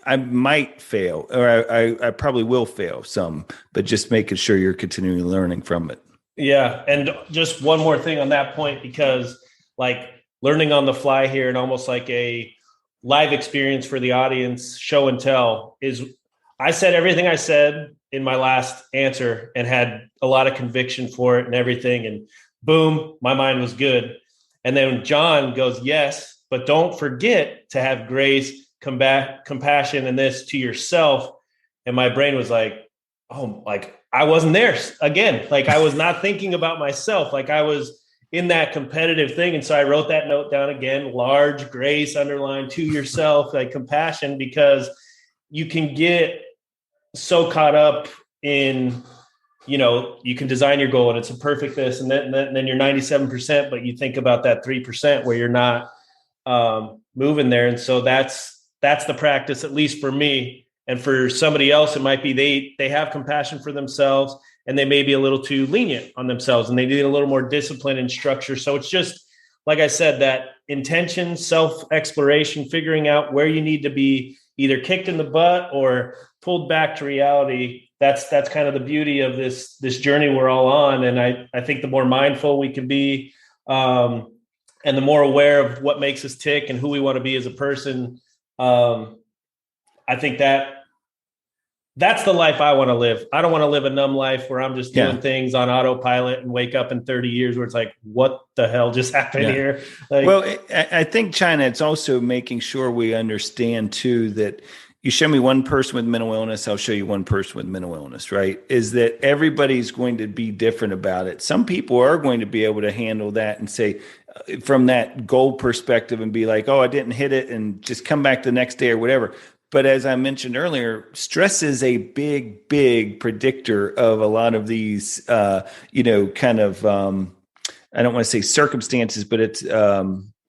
I might fail, or I probably will fail some, but just making sure you're continually learning from it. Yeah. And just one more thing on that point, because like learning on the fly here and almost like a live experience for the audience, show and tell, is I said everything I said in my last answer and had a lot of conviction for it and everything. And boom, my mind was good. And then John goes, yes, but don't forget to have grace, compassion, and this to yourself. And my brain was like, oh, like I wasn't there again. Like I was not thinking about myself. Like I was in that competitive thing. And so I wrote that note down again, large grace, underline to yourself, like compassion, because you can get so caught up in, you can design your goal and it's a perfect this, and then you're 97%, but you think about that 3% where you're not moving there. And so that's the practice, at least for me. And for somebody else, it might be they have compassion for themselves and they may be a little too lenient on themselves and they need a little more discipline and structure. So it's just, like I said, that intention, self-exploration, figuring out where you need to be either kicked in the butt or pulled back to reality. That's kind of the beauty of this journey we're all on. And I think the more mindful we can be, and the more aware of what makes us tick and who we want to be as a person, I think that's the life I want to live. I don't want to live a numb life where I'm just doing things on autopilot and wake up in 30 years where it's like, what the hell just happened here? Like, well, I think, China, it's also making sure we understand too that you show me one person with mental illness, I'll show you one person with mental illness, right? Is that everybody's going to be different about it. Some people are going to be able to handle that and say, from that goal perspective, and be like, oh, I didn't hit it, and just come back the next day or whatever. But as I mentioned earlier, stress is a big, big predictor of a lot of these, I don't want to say circumstances, but it's,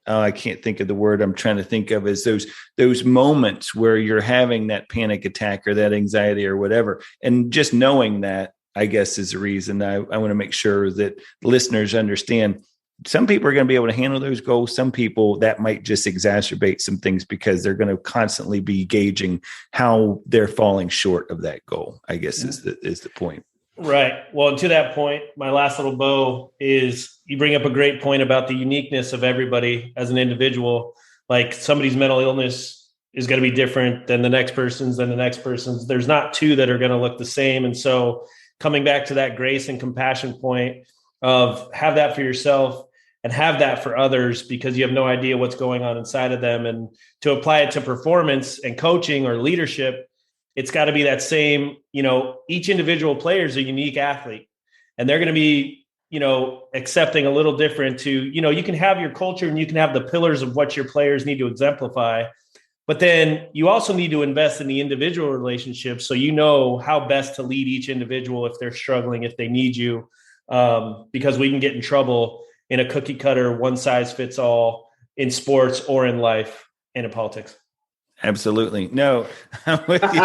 I can't think of the word I'm trying to think of, as those moments where you're having that panic attack or that anxiety or whatever. And just knowing that, I guess, is the reason I want to make sure that listeners understand. Some people are going to be able to handle those goals. Some people, that might just exacerbate some things because they're going to constantly be gauging how they're falling short of that goal, I guess is the point. Right. Well, and to that point, my last little bow is you bring up a great point about the uniqueness of everybody as an individual. Like somebody's mental illness is going to be different than the next person's, than the next person's. There's not two that are going to look the same. And so coming back to that grace and compassion point of have that for yourself and have that for others, because you have no idea what's going on inside of them. And to apply it to performance and coaching or leadership, it's got to be that same, each individual player is a unique athlete, and they're going to be, accepting a little different to, you can have your culture and you can have the pillars of what your players need to exemplify, but then you also need to invest in the individual relationships. So, how best to lead each individual if they're struggling, if they need you, because we can get in trouble in a cookie cutter, one size fits all in sports or in life and in politics. Absolutely. No, I'm with you.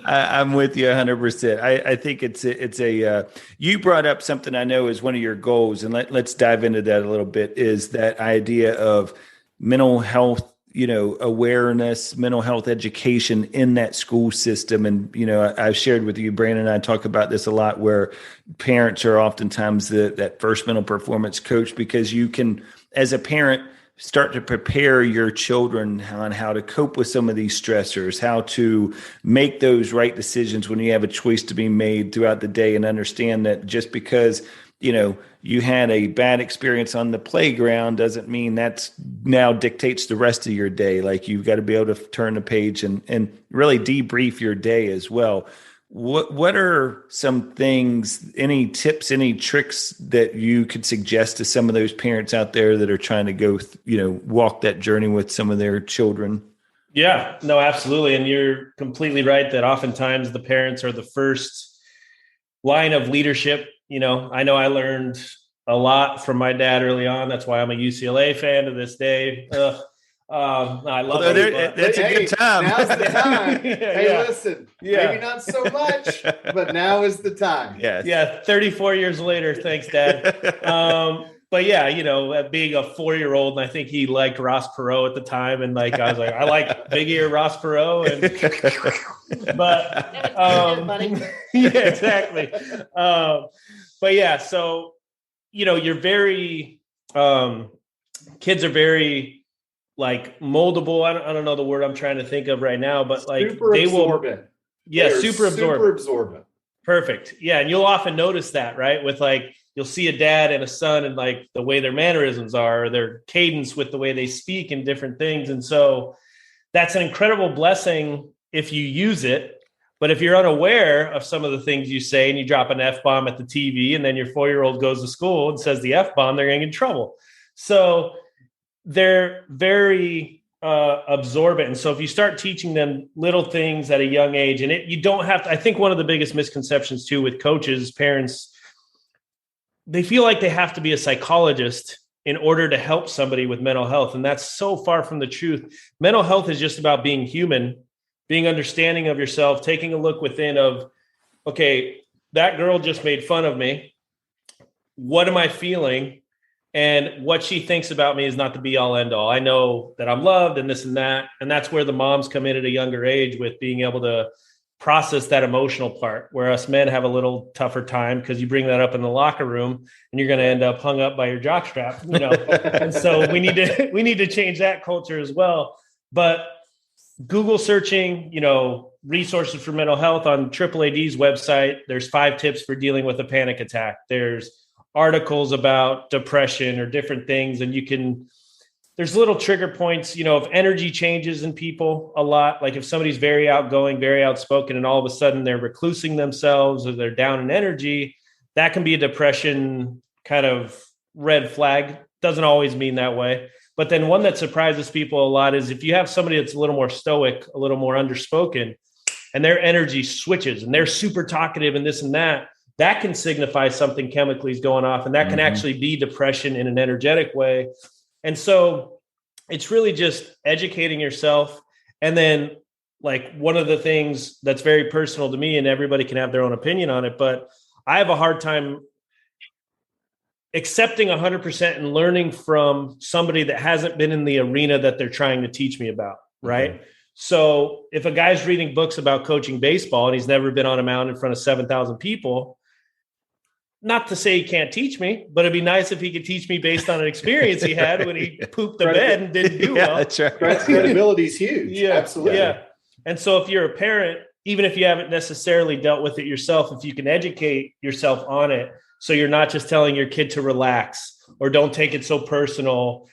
I'm with you 100%. I think it's a you brought up something I know is one of your goals, and let's dive into that a little bit, is that idea of mental health, awareness, mental health education in that school system. And, I've shared with you, Brandon and I talk about this a lot, where parents are oftentimes that first mental performance coach, because you can, as a parent, start to prepare your children on how to cope with some of these stressors, how to make those right decisions when you have a choice to be made throughout the day, and understand that just because, you had a bad experience on the playground doesn't mean that's now dictates the rest of your day. Like, you've got to be able to turn the page and really debrief your day as well. What are some things, any tips, any tricks that you could suggest to some of those parents out there that are trying to go, walk that journey with some of their children? Yeah, no, absolutely. And you're completely right that oftentimes the parents are the first line of leadership. I know I learned a lot from my dad early on. That's why I'm a UCLA fan to this day. I love it. That's a good time. Now's the time. Listen, maybe not so much, but now is the time. Yes. Yeah. 34 years later. Thanks, Dad. But yeah, being a 4-year-old, and I think he liked Ross Perot at the time. And I was like, I like big ear Ross Perot. Yeah, exactly. But yeah, so, you're very, kids are very moldable. I don't know the word I'm trying to think of right now, but super absorbent. Super absorbent. Perfect. Yeah. And you'll often notice that, right? With you'll see a dad and a son, and the way their mannerisms are, or their cadence with the way they speak and different things. And so that's an incredible blessing if you use it. But if you're unaware of some of the things you say and you drop an F-bomb at the TV, and then your 4-year-old goes to school and says the F-bomb, they're going to get in trouble. So they're very absorbent. And so if you start teaching them little things at a young age, and you don't have to, I think one of the biggest misconceptions too with coaches, parents, they feel like they have to be a psychologist in order to help somebody with mental health. And that's so far from the truth. Mental health is just about being human, being understanding of yourself, taking a look within of, okay, that girl just made fun of me. What am I feeling? And what she thinks about me is not the be all end all. I know that I'm loved and this and that. And that's where the moms come in at a younger age with being able to process that emotional part, where us men have a little tougher time because you bring that up in the locker room and you're going to end up hung up by your jockstrap, And so we need to change that culture as well. But Google searching, resources for mental health on AAAD's website. There's 5 tips for dealing with a panic attack. There's articles about depression or different things. And there's little trigger points, if energy changes in people a lot, like if somebody's very outgoing, very outspoken, and all of a sudden they're reclusing themselves or they're down in energy, that can be a depression kind of red flag. Doesn't always mean that way. But then one that surprises people a lot is if you have somebody that's a little more stoic, a little more underspoken, and their energy switches and they're super talkative and this and that, that can signify something chemically is going off. And that can actually be depression in an energetic way. And so it's really just educating yourself. And then one of the things that's very personal to me, and everybody can have their own opinion on it, but I have a hard time accepting 100% and learning from somebody that hasn't been in the arena that they're trying to teach me about. Right. So if a guy's reading books about coaching baseball and he's never been on a mound in front of 7,000 people, not to say he can't teach me, but it'd be nice if he could teach me based on an experience he had when he pooped the bed and didn't do well. That's right. Credibility is huge. Yeah, Absolutely. Yeah. And so if you're a parent, even if you haven't necessarily dealt with it yourself, if you can educate yourself on it, so you're not just telling your kid to relax or don't take it so personal,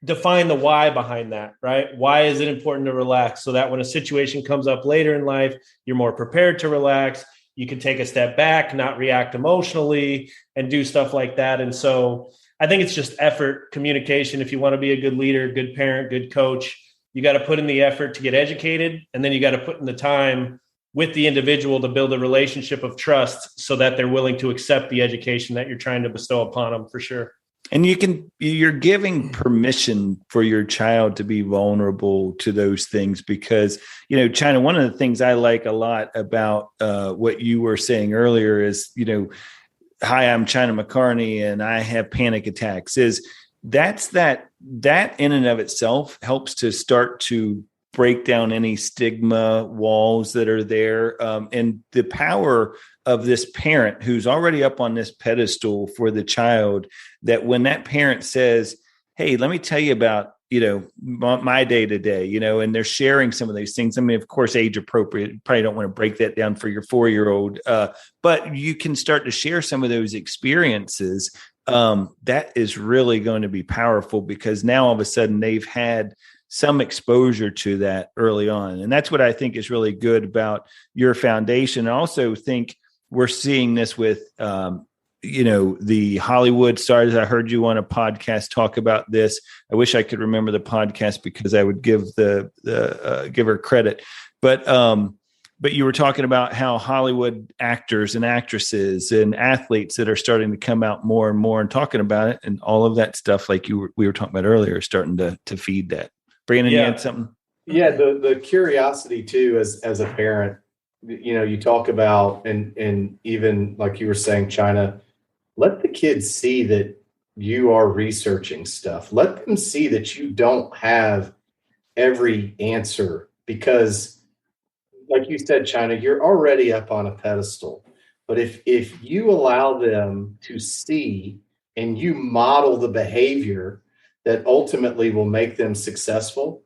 define the why behind that, right? Why is it important to relax? So that when a situation comes up later in life, you're more prepared to relax. You can take a step back, not react emotionally, and do stuff like that. And so I think it's just effort, communication. If you want to be a good leader, good parent, good coach, you got to put in the effort to get educated. And then you got to put in the time with the individual to build a relationship of trust so that they're willing to accept the education that you're trying to bestow upon them, for sure. And you're giving permission for your child to be vulnerable to those things because, China, one of the things I like a lot about what you were saying earlier is, hi, I'm China McCarney and I have panic attacks, is that in and of itself helps to start to break down any stigma walls that are there. And the power of this parent who's already up on this pedestal for the child, that when that parent says, hey, let me tell you about, my day to day, and they're sharing some of these things. I mean, of course, age appropriate. You probably don't want to break that down for your 4-year-old, but you can start to share some of those experiences. That is really going to be powerful because now all of a sudden they've had some exposure to that early on. And that's what I think is really good about your foundation. I also think we're seeing this with, the Hollywood stars. I heard you on a podcast talk about this. I wish I could remember the podcast because I would give give her credit. But you were talking about how Hollywood actors and actresses and athletes that are starting to come out more and more and talking about it, and all of that stuff, like we were talking about earlier, starting to feed that. Brandon, you had something? Yeah, the curiosity too, as a parent, you talk about, and even like you were saying, China, let the kids see that you are researching stuff. Let them see that you don't have every answer because, like you said, China, you're already up on a pedestal. But if you allow them to see and you model the behavior that ultimately will make them successful,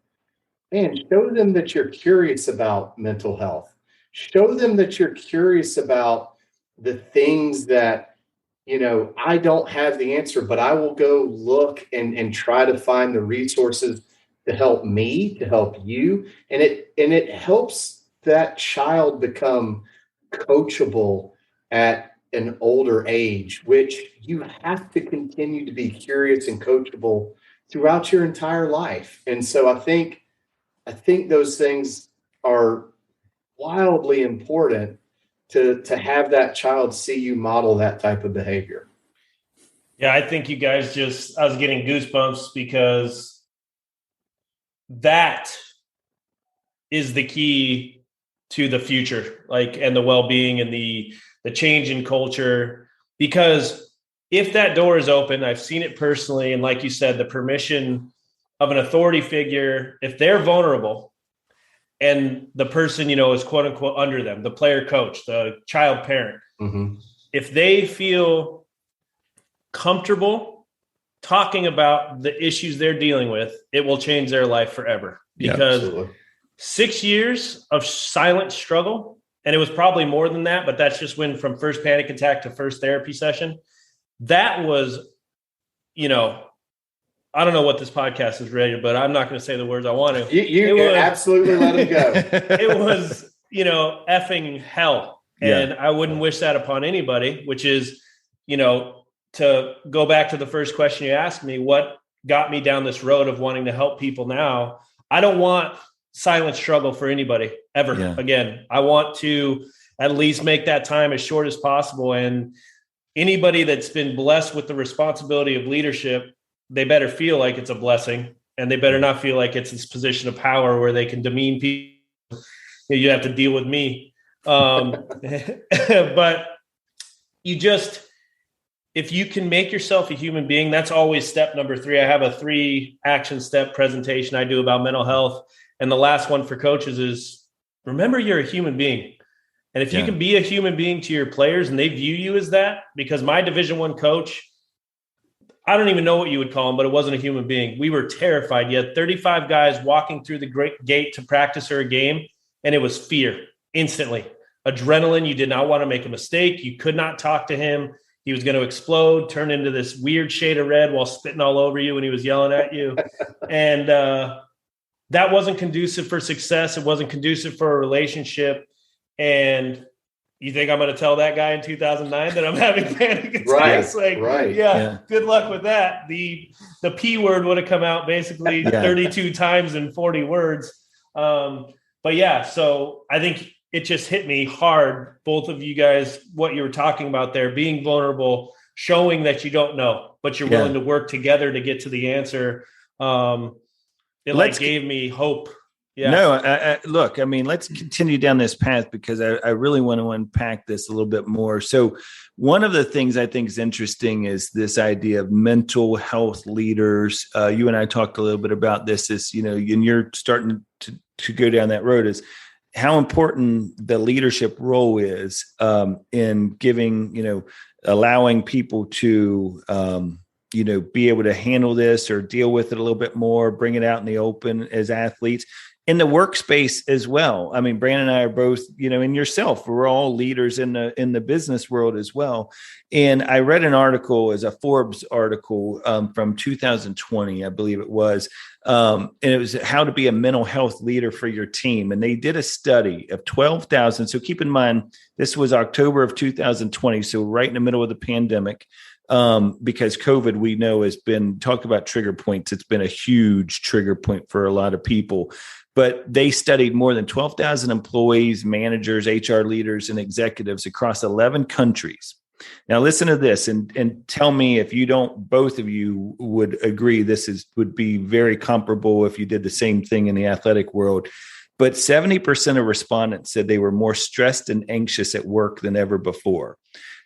and show them that you're curious about mental health. Show them that you're curious about the things that, I don't have the answer, but I will go look and try to find the resources to help me, to help you. And it helps that child become coachable at an older age, which you have to continue to be curious and coachable throughout your entire life. And so I think those things are wildly important to have that child see you model that type of behavior. Yeah, I think you guys I was getting goosebumps because that is the key to the future, and the well-being and the change in culture. Because if that door is open, I've seen it personally. And like you said, the permission of an authority figure, if they're vulnerable and the person, is quote unquote under them, the player coach, the child parent, if they feel comfortable talking about the issues they're dealing with, it will change their life forever. Because 6 years of silent struggle, and it was probably more than that, but that's just when from first panic attack to first therapy session, that was, I don't know what this podcast is rated, but I'm not going to say the words I want to. You absolutely let them go. It was, effing hell. And I wouldn't wish that upon anybody, which is, to go back to the first question you asked me, what got me down this road of wanting to help people now? I don't want silent struggle for anybody ever again. I want to at least make that time as short as possible. And anybody that's been blessed with the responsibility of leadership, they better feel like it's a blessing, and they better not feel like it's this position of power where they can demean people. You have to deal with me. But if you can make yourself a human being, that's always step number 3. I have a 3 action step presentation I do about mental health. And the last one for coaches is remember you're a human being. And if you can be a human being to your players and they view you as that, because my Division I coach, I don't even know what you would call him, but it wasn't a human being. We were terrified. You had 35 guys walking through the great gate to practice or a game, and it was fear instantly. Adrenaline. You did not want to make a mistake. You could not talk to him. He was going to explode, turn into this weird shade of red while spitting all over you when he was yelling at you. And that wasn't conducive for success. It wasn't conducive for a relationship. And you think I'm going to tell that guy in 2009 that I'm having panic attacks? Right. Yeah, good luck with that. The P word would have come out basically 32 times in 40 words. But yeah, so I think it just hit me hard, both of you guys, what you were talking about there, being vulnerable, showing that you don't know, but you're willing to work together to get to the answer. It gave me hope. Yeah. No, look, I mean, let's continue down this path because I really want to unpack this a little bit more. So one of the things I think is interesting is this idea of mental health leaders. You and I talked a little bit about this and you're starting to go down that road is how important the leadership role is in giving, allowing people to, be able to handle this or deal with it a little bit more, bring it out in the open as athletes in the workspace as well. I mean, Brandon and I are both, and yourself, we're all leaders in the business world as well. And I read an article as a Forbes article from 2020, I believe it was. And it was how to be a mental health leader for your team. And they did a study of 12,000. So keep in mind, this was October of 2020. So right in the middle of the pandemic. Because COVID, we know, has been talk about trigger points. It's been a huge trigger point for a lot of people, but they studied more than 12,000 employees, managers, HR leaders, and executives across 11 countries. Now, listen to this and tell me if both of you would agree. Would be very comparable if you did the same thing in the athletic world. But 70% of respondents said they were more stressed and anxious at work than ever before.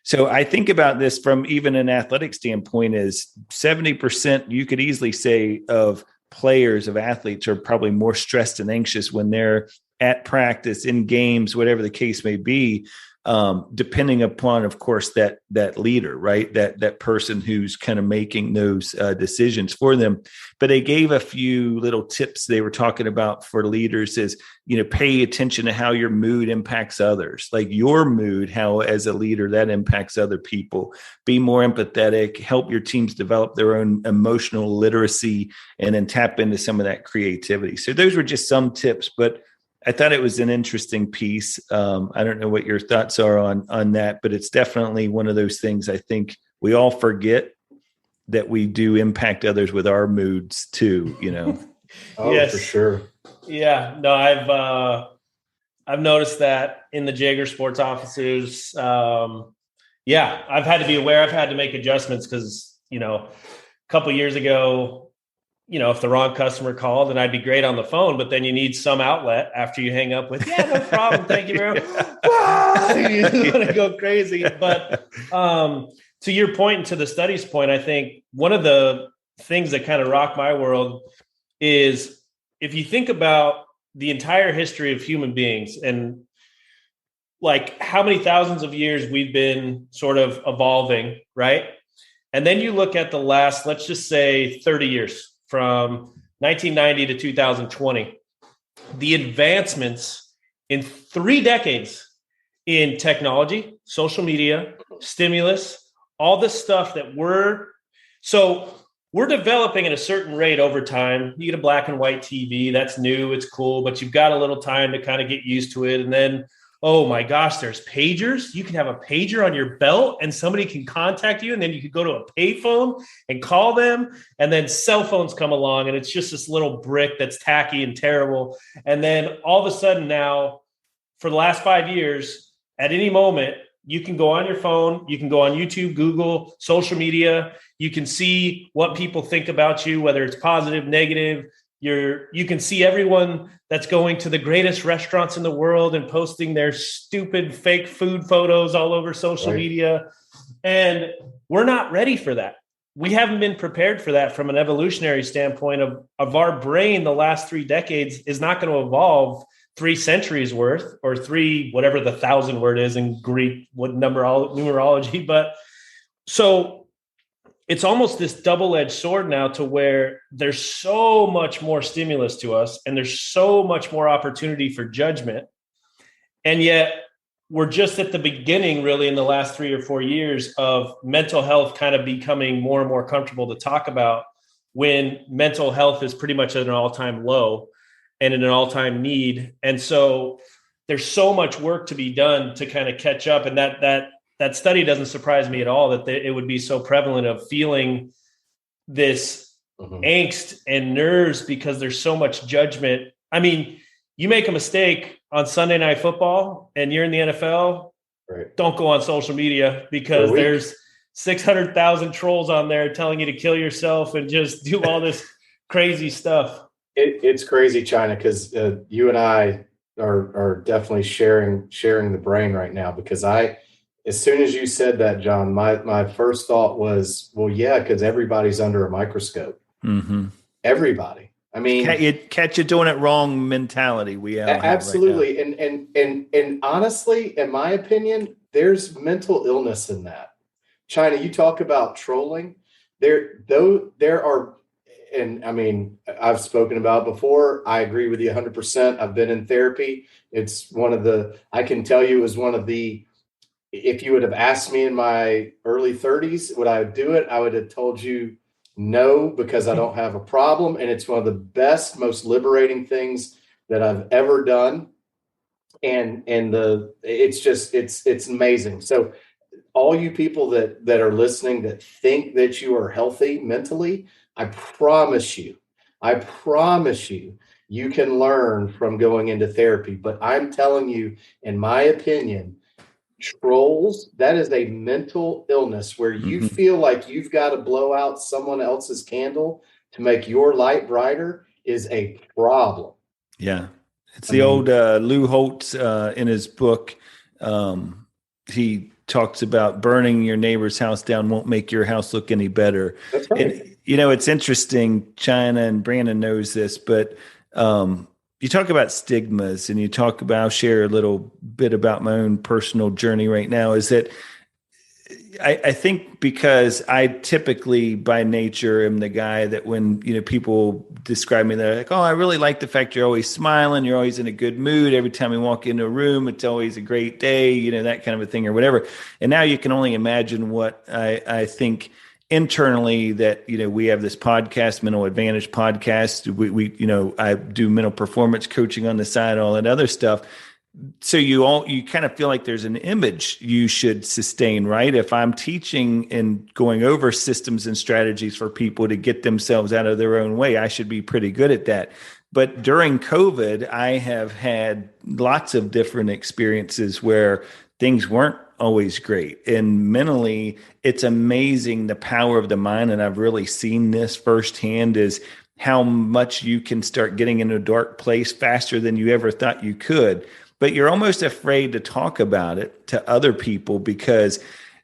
So I think about this from even an athletic standpoint is 70%, you could easily say, of players, of athletes are probably more stressed and anxious when they're at practice, in games, whatever the case may be, depending upon, of course, that leader, right? That person who's kind of making those decisions for them. But they gave a few little tips they were talking about for leaders is, pay attention to how your mood impacts others, like your mood, how as a leader that impacts other people. Be more empathetic, help your teams develop their own emotional literacy, and then tap into some of that creativity. So those were just some tips, but I thought it was an interesting piece. I don't know what your thoughts are on that, but it's definitely one of those things I think we all forget that we do impact others with our moods too, Oh, yes. For sure. Yeah, no, I've noticed that in the Jaeger Sports offices. I've had to be aware. I've had to make adjustments because, a couple of years ago, if the wrong customer called, then I'd be great on the phone, but then you need some outlet after you hang up with, no problem. Thank you very much. You want to go crazy. But to your point and to the study's point, I think one of the things that kind of rocked my world is if you think about the entire history of human beings and like how many thousands of years we've been sort of evolving, right? And then you look at the last, let's just say 30 years, from 1990 to 2020, the advancements in 3 decades in technology, social media, stimulus, all this stuff that we're developing at a certain rate over time. You get a black and white TV, that's new, it's cool, but you've got a little time to kind of get used to it. And then, oh my gosh, there's pagers. You can have a pager on your belt and somebody can contact you. And then you could go to a payphone and call them. And then cell phones come along and it's just this little brick that's tacky and terrible. And then all of a sudden now, for the last 5 years, at any moment, you can go on your phone, you can go on YouTube, Google, social media. You can see what people think about you, whether it's positive, negative. You can see everyone that's going to the greatest restaurants in the world and posting their stupid fake food photos all over social media. And we're not ready for that. We haven't been prepared for that from an evolutionary standpoint of our brain. The last 3 decades is not going to evolve 3 centuries worth, or 3, whatever the 1,000 word is in Greek, what numerology. But so it's almost this double-edged sword now, to where there's so much more stimulus to us and there's so much more opportunity for judgment. And yet we're just at the beginning, really, in the last 3 or 4 years, of mental health kind of becoming more and more comfortable to talk about, when mental health is pretty much at an all-time low and in an all-time need. And so there's so much work to be done to kind of catch up. And that study doesn't surprise me at all, that it would be so prevalent of feeling this angst and nerves because there's so much judgment. I mean, you make a mistake on Sunday Night Football and you're in the NFL, don't go on social media, because there's 600,000 trolls on there telling you to kill yourself and just do all this crazy stuff. It's crazy, China, because you and I are definitely sharing the brain right now, because as soon as you said that, John, my first thought was, well, yeah, because everybody's under a microscope. Mm-hmm. Everybody. I mean, catch you doing it wrong mentality. We absolutely, right, and honestly, in my opinion, there's mental illness in that. China, you talk about trolling. There are, and I mean, I've spoken about it before. I agree with you 100%. I've been in therapy. It's I can tell you, it was one of the. If you would have asked me in my early 30s, would I do it? I would have told you no, because I don't have a problem. And it's one of the best, most liberating things that I've ever done. And it's amazing. So all you people that are listening that think that you are healthy mentally, I promise you, you can learn from going into therapy. But I'm telling you, in my opinion, trolls, that is a mental illness where you feel like you've got to blow out someone else's candle to make your light brighter, is a problem. Yeah. It's old Lou Holtz in his book. He talks about burning your neighbor's house down won't make your house look any better. That's right. And, it's interesting, China, and Brandon knows this, but you talk about stigmas, and you talk about, I'll share a little bit about my own personal journey right now, is that I think because I typically by nature am the guy that when, people describe me, they're like, oh, I really like the fact you're always smiling. You're always in a good mood. Every time we walk into a room, it's always a great day, that kind of a thing or whatever. And now you can only imagine what I think internally, that, we have this podcast, Mental Advantage podcast. We I do mental performance coaching on the side, all that other stuff. So you kind of feel like there's an image you should sustain, right? If I'm teaching and going over systems and strategies for people to get themselves out of their own way, I should be pretty good at that. But during COVID, I have had lots of different experiences where things weren't always great. And mentally, it's amazing the power of the mind. And I've really seen this firsthand, is how much you can start getting into a dark place faster than you ever thought you could. But you're almost afraid to talk about it to other people, because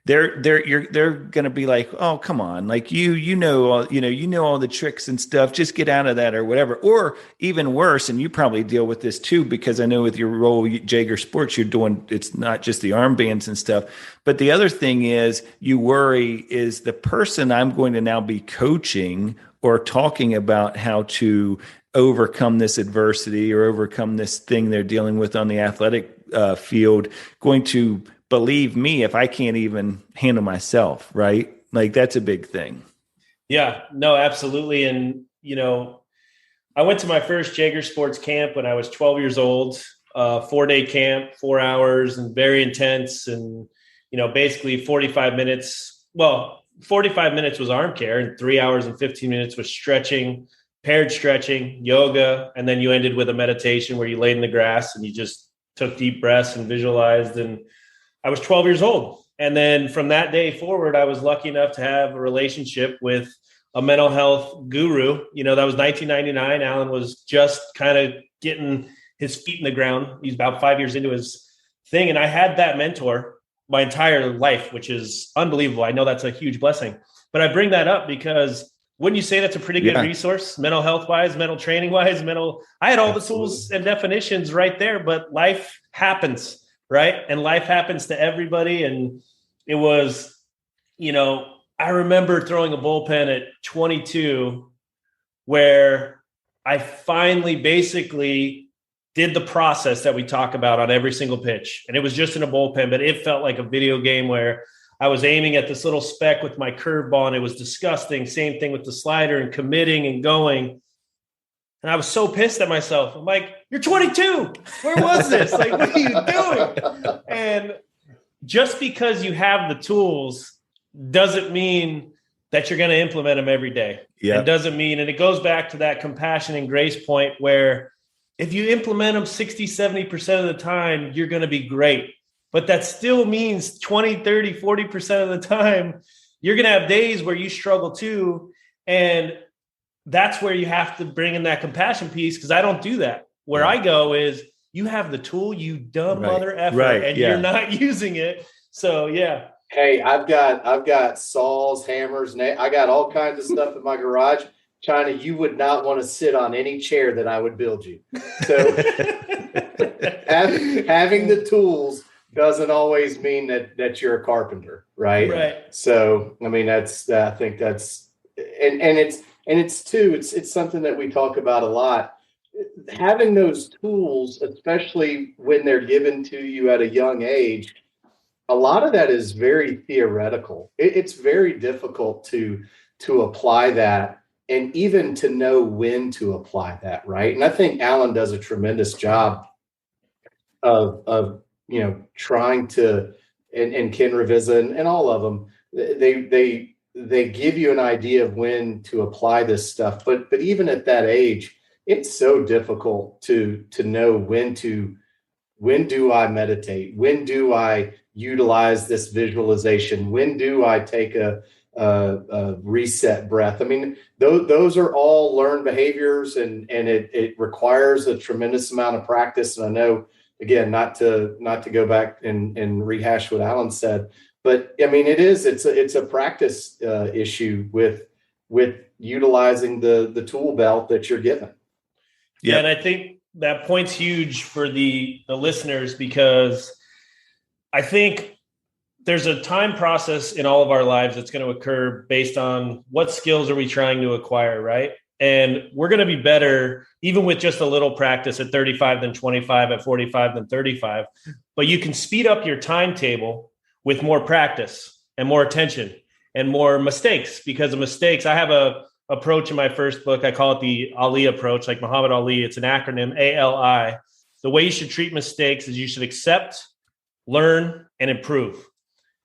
they're going to be like, oh, come on, like you know all the tricks and stuff, just get out of that or whatever. Or even worse, and you probably deal with this too, because I know with your role, Jaeger Sports, it's not just the armbands and stuff, but the other thing is you worry, is the person I'm going to now be coaching or talking about how to overcome this adversity or overcome this thing they're dealing with on the athletic field going to believe me if I can't even handle myself, right? Like, that's a big thing. Yeah, no, absolutely. And, I went to my first Jaeger Sports camp when I was 12 years old, 4-day camp, 4 hours, and very intense. And, basically 45 minutes. Well, 45 minutes was arm care, and 3 hours and 15 minutes was stretching, paired stretching, yoga. And then you ended with a meditation where you laid in the grass and you just took deep breaths and visualized. And I was 12 years old. And then from that day forward, I was lucky enough to have a relationship with a mental health guru. That was 1999. Alan was just kind of getting his feet in the ground. He's about 5 years into his thing. And I had that mentor my entire life, which is unbelievable. I know that's a huge blessing, but I bring that up because wouldn't you say that's a pretty good resource, mental health wise, mental training wise, I had all the tools and definitions right there, but life happens, right? And life happens to everybody. And it was, I remember throwing a bullpen at 22 where I finally basically did the process that we talk about on every single pitch. And it was just in a bullpen, but it felt like a video game where I was aiming at this little speck with my curveball and it was disgusting. Same thing with the slider and committing and going. And I was so pissed at myself. I'm like, you're 22. Where was this? Like, what are you doing? And just because you have the tools doesn't mean that you're going to implement them every day. Yeah. It doesn't mean, and it goes back to that compassion and grace point where if you implement them 60, 70% of the time, you're going to be great. But that still means 20, 30, 40% of the time, you're going to have days where you struggle too. And that's where you have to bring in that compassion piece, because I don't do that. Where I go is you have the tool, you dumb mother effer, and you're not using it. So, yeah. Hey, I've got saws, hammers, I got all kinds of stuff in my garage. China, you would not want to sit on any chair that I would build you. So having the tools doesn't always mean that you're a carpenter, right? Right. So, I mean, I think that's, it's something that we talk about a lot. Having those tools, especially when they're given to you at a young age, a lot of that is very theoretical. It's very difficult to apply that and even to know when to apply that, right? And I think Alan does a tremendous job of trying to, and Ken Revisa and all of them, they give you an idea of when to apply this stuff. But even at that age, it's so difficult to know when do I meditate? When do I utilize this visualization? When do I take a reset breath? I mean, those are all learned behaviors, and it requires a tremendous amount of practice. And I know, again, not to go back and rehash what Alan said, but I mean, it's a practice issue with utilizing the tool belt that you're given. Yeah, and I think that point's huge for the listeners, because I think there's a time process in all of our lives that's going to occur based on what skills are we trying to acquire, right? And we're going to be better even with just a little practice at 35 than 25, at 45 than 35. But you can speed up your timetable with more practice and more attention and more mistakes, because of mistakes. I have a approach in my first book. I call it the Ali approach, like Muhammad Ali. It's an acronym, ALI. The way you should treat mistakes is you should accept, learn, and improve.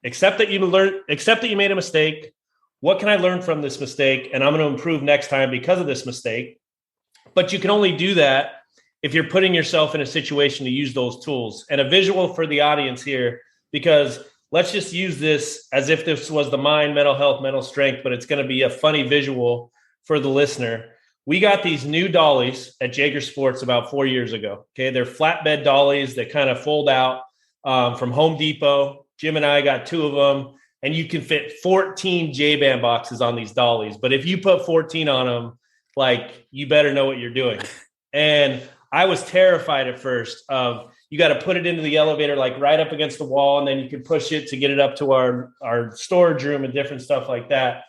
Accept that you made a mistake. What can I learn from this mistake? And I'm going to improve next time because of this mistake. But you can only do that if you're putting yourself in a situation to use those tools. And a visual for the audience here, because let's just use this as if this was the mind, mental health, mental strength, but it's going to be a funny visual for the listener. We got these new dollies at Jaeger Sports about 4 years ago. Okay. They're flatbed dollies that kind of fold out from Home Depot. Jim and I got 2 of them, and you can fit 14 J-band boxes on these dollies. But if you put 14 on them, like, you better know what you're doing. And I was terrified at first of, you got to put it into the elevator, like right up against the wall, and then you can push it to get it up to our storage room and different stuff like that.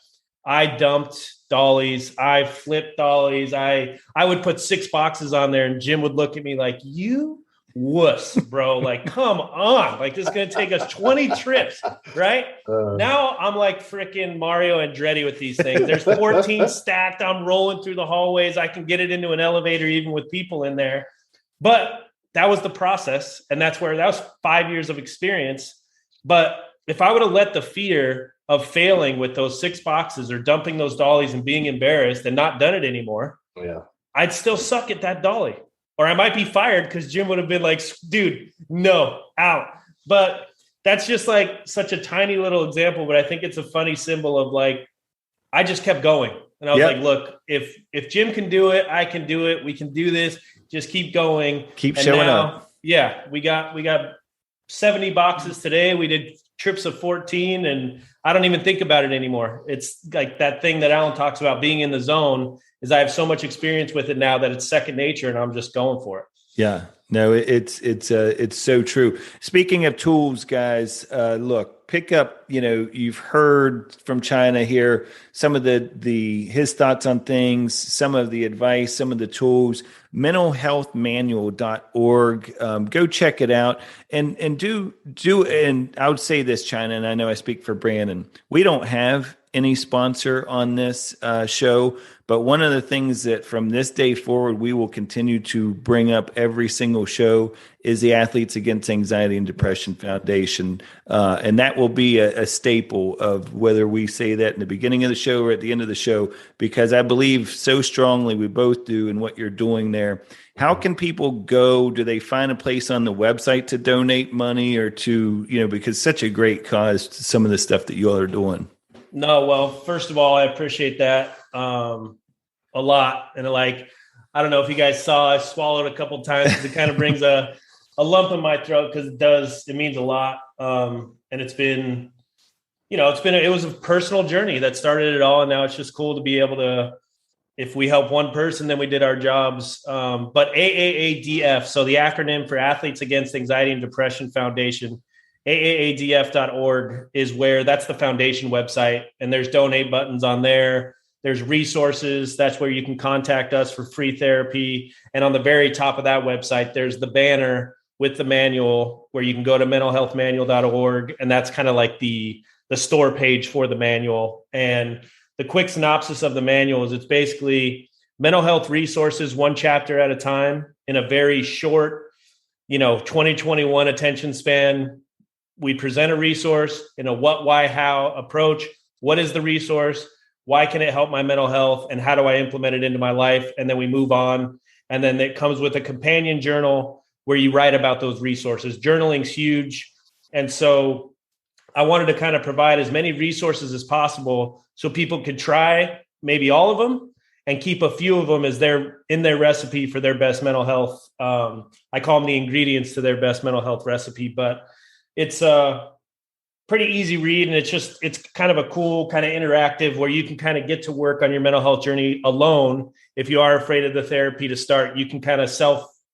I dumped dollies. I flipped dollies. I would put 6 boxes on there, and Jim would look at me like, you wuss, bro. Like, come on. Like, this is going to take us 20 trips, right? Now I'm like freaking Mario Andretti with these things. There's 14 stacked. I'm rolling through the hallways. I can get it into an elevator even with people in there. But that was the process. And that was 5 years of experience. But if I would have let the fear of failing with those 6 boxes or dumping those dollies and being embarrassed and not done it anymore, I'd still suck at that dolly. Or I might be fired because Jim would have been like, dude, no, out. But that's just like such a tiny little example. But I think it's a funny symbol of, like, I just kept going. And I was like, look, if Jim can do it, I can do it. We can do this. Just keep going. Keep showing up. Yeah, we got 70 boxes today. We did trips of 14, and I don't even think about it anymore. It's like that thing that Alan talks about, being in the zone, is I have so much experience with it now that it's second nature, and I'm just going for it. Yeah, no, it's so true. Speaking of tools, guys, look, pick up, you've heard from China here, some of his thoughts on things, some of the advice, some of the tools, mentalhealthmanual.org. Go check it out and and I would say this, China, and I know I speak for Brandon, we don't have any sponsor on this show, but one of the things that from this day forward, we will continue to bring up every single show is the Athletes Against Anxiety and Depression Foundation. And that will be a staple of whether we say that in the beginning of the show or at the end of the show, because I believe so strongly, we both do, in what you're doing there. How can people go? Do they find a place on the website to donate money or to, because such a great cause to some of the stuff that you all are doing? No, well, first of all, I appreciate that a lot. And I don't know if you guys saw, I swallowed a couple times because it kind of brings a lump in my throat, because it means a lot. And it was a personal journey that started it all. And now it's just cool to be able to, if we help one person, then we did our jobs. But AAADF, so the acronym for Athletes Against Anxiety and Depression Foundation, AAADF.org is that's the foundation website, and there's donate buttons on there. There's resources. That's where you can contact us for free therapy. And on the very top of that website, there's the banner with the manual where you can go to mentalhealthmanual.org. And that's kind of like the store page for the manual. And the quick synopsis of the manual is it's basically mental health resources, one chapter at a time, in a very short, 2021 attention span. We present a resource in a what, why, how approach. What is the resource? Why can it help my mental health? And how do I implement it into my life? And then we move on. And then it comes with a companion journal where you write about those resources. Journaling's huge. And so I wanted to kind of provide as many resources as possible so people could try maybe all of them and keep a few of them as in their recipe for their best mental health. I call them the ingredients to their best mental health recipe, but it's a pretty easy read, and it's kind of a cool, kind of interactive, where you can kind of get to work on your mental health journey alone. If you are afraid of the therapy to start, you can kind of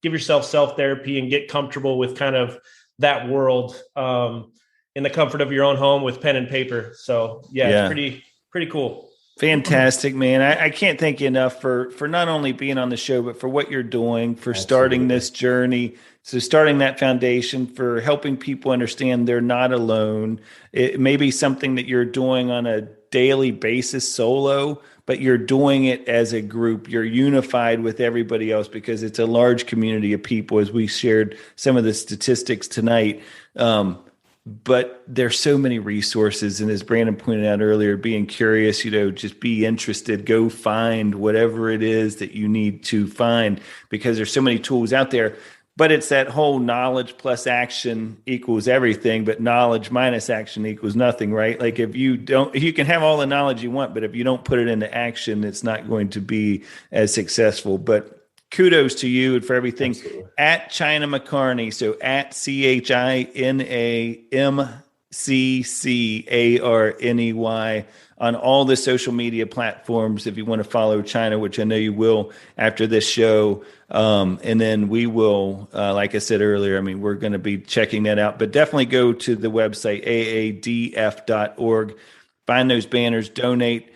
give yourself self-therapy and get comfortable with kind of that world in the comfort of your own home with pen and paper. So it's pretty cool. Fantastic, man. I can't thank you enough for not only being on the show, but for what you're doing, for starting this journey. So starting that foundation, for helping people understand they're not alone. It may be something that you're doing on a daily basis solo, but you're doing it as a group. You're unified with everybody else because it's a large community of people, as we shared some of the statistics tonight. But there's so many resources. And as Brandon pointed out earlier, being curious, just be interested, go find whatever it is that you need to find, because there's so many tools out there. But it's that whole knowledge plus action equals everything, but knowledge minus action equals nothing, right? Like you can have all the knowledge you want, but if you don't put it into action, it's not going to be as successful. But kudos to you and for everything. Absolutely. At China McCarney. So at ChinaMcCarney on all the social media platforms. If you want to follow China, which I know you will after this show. And then we will, like I said earlier, we're going to be checking that out, but definitely go to the website, AAADF.org, find those banners, donate.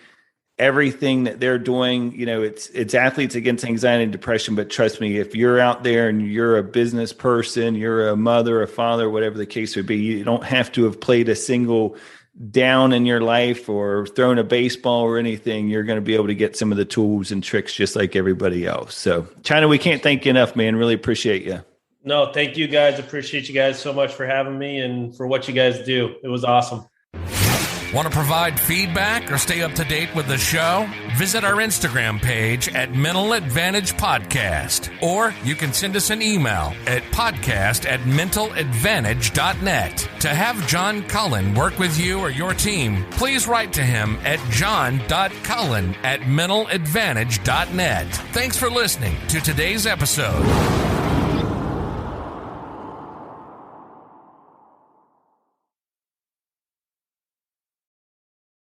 Everything that they're doing, it's Athletes Against Anxiety and Depression. But trust me, if you're out there and you're a business person, you're a mother, a father, whatever the case would be, you don't have to have played a single down in your life or thrown a baseball or anything. You're going to be able to get some of the tools and tricks just like everybody else. So, China, we can't thank you enough, man. Really appreciate you. No, thank you guys. Appreciate you guys so much for having me and for what you guys do. It was awesome. Want to provide feedback or stay up to date with the show? Visit our Instagram page at Mental Advantage Podcast, or you can send us an email at podcast@mentaladvantage.net. To have John Cullen work with you or your team, please write to him at john.cullen@mentaladvantage.net. Thanks for listening to today's episode.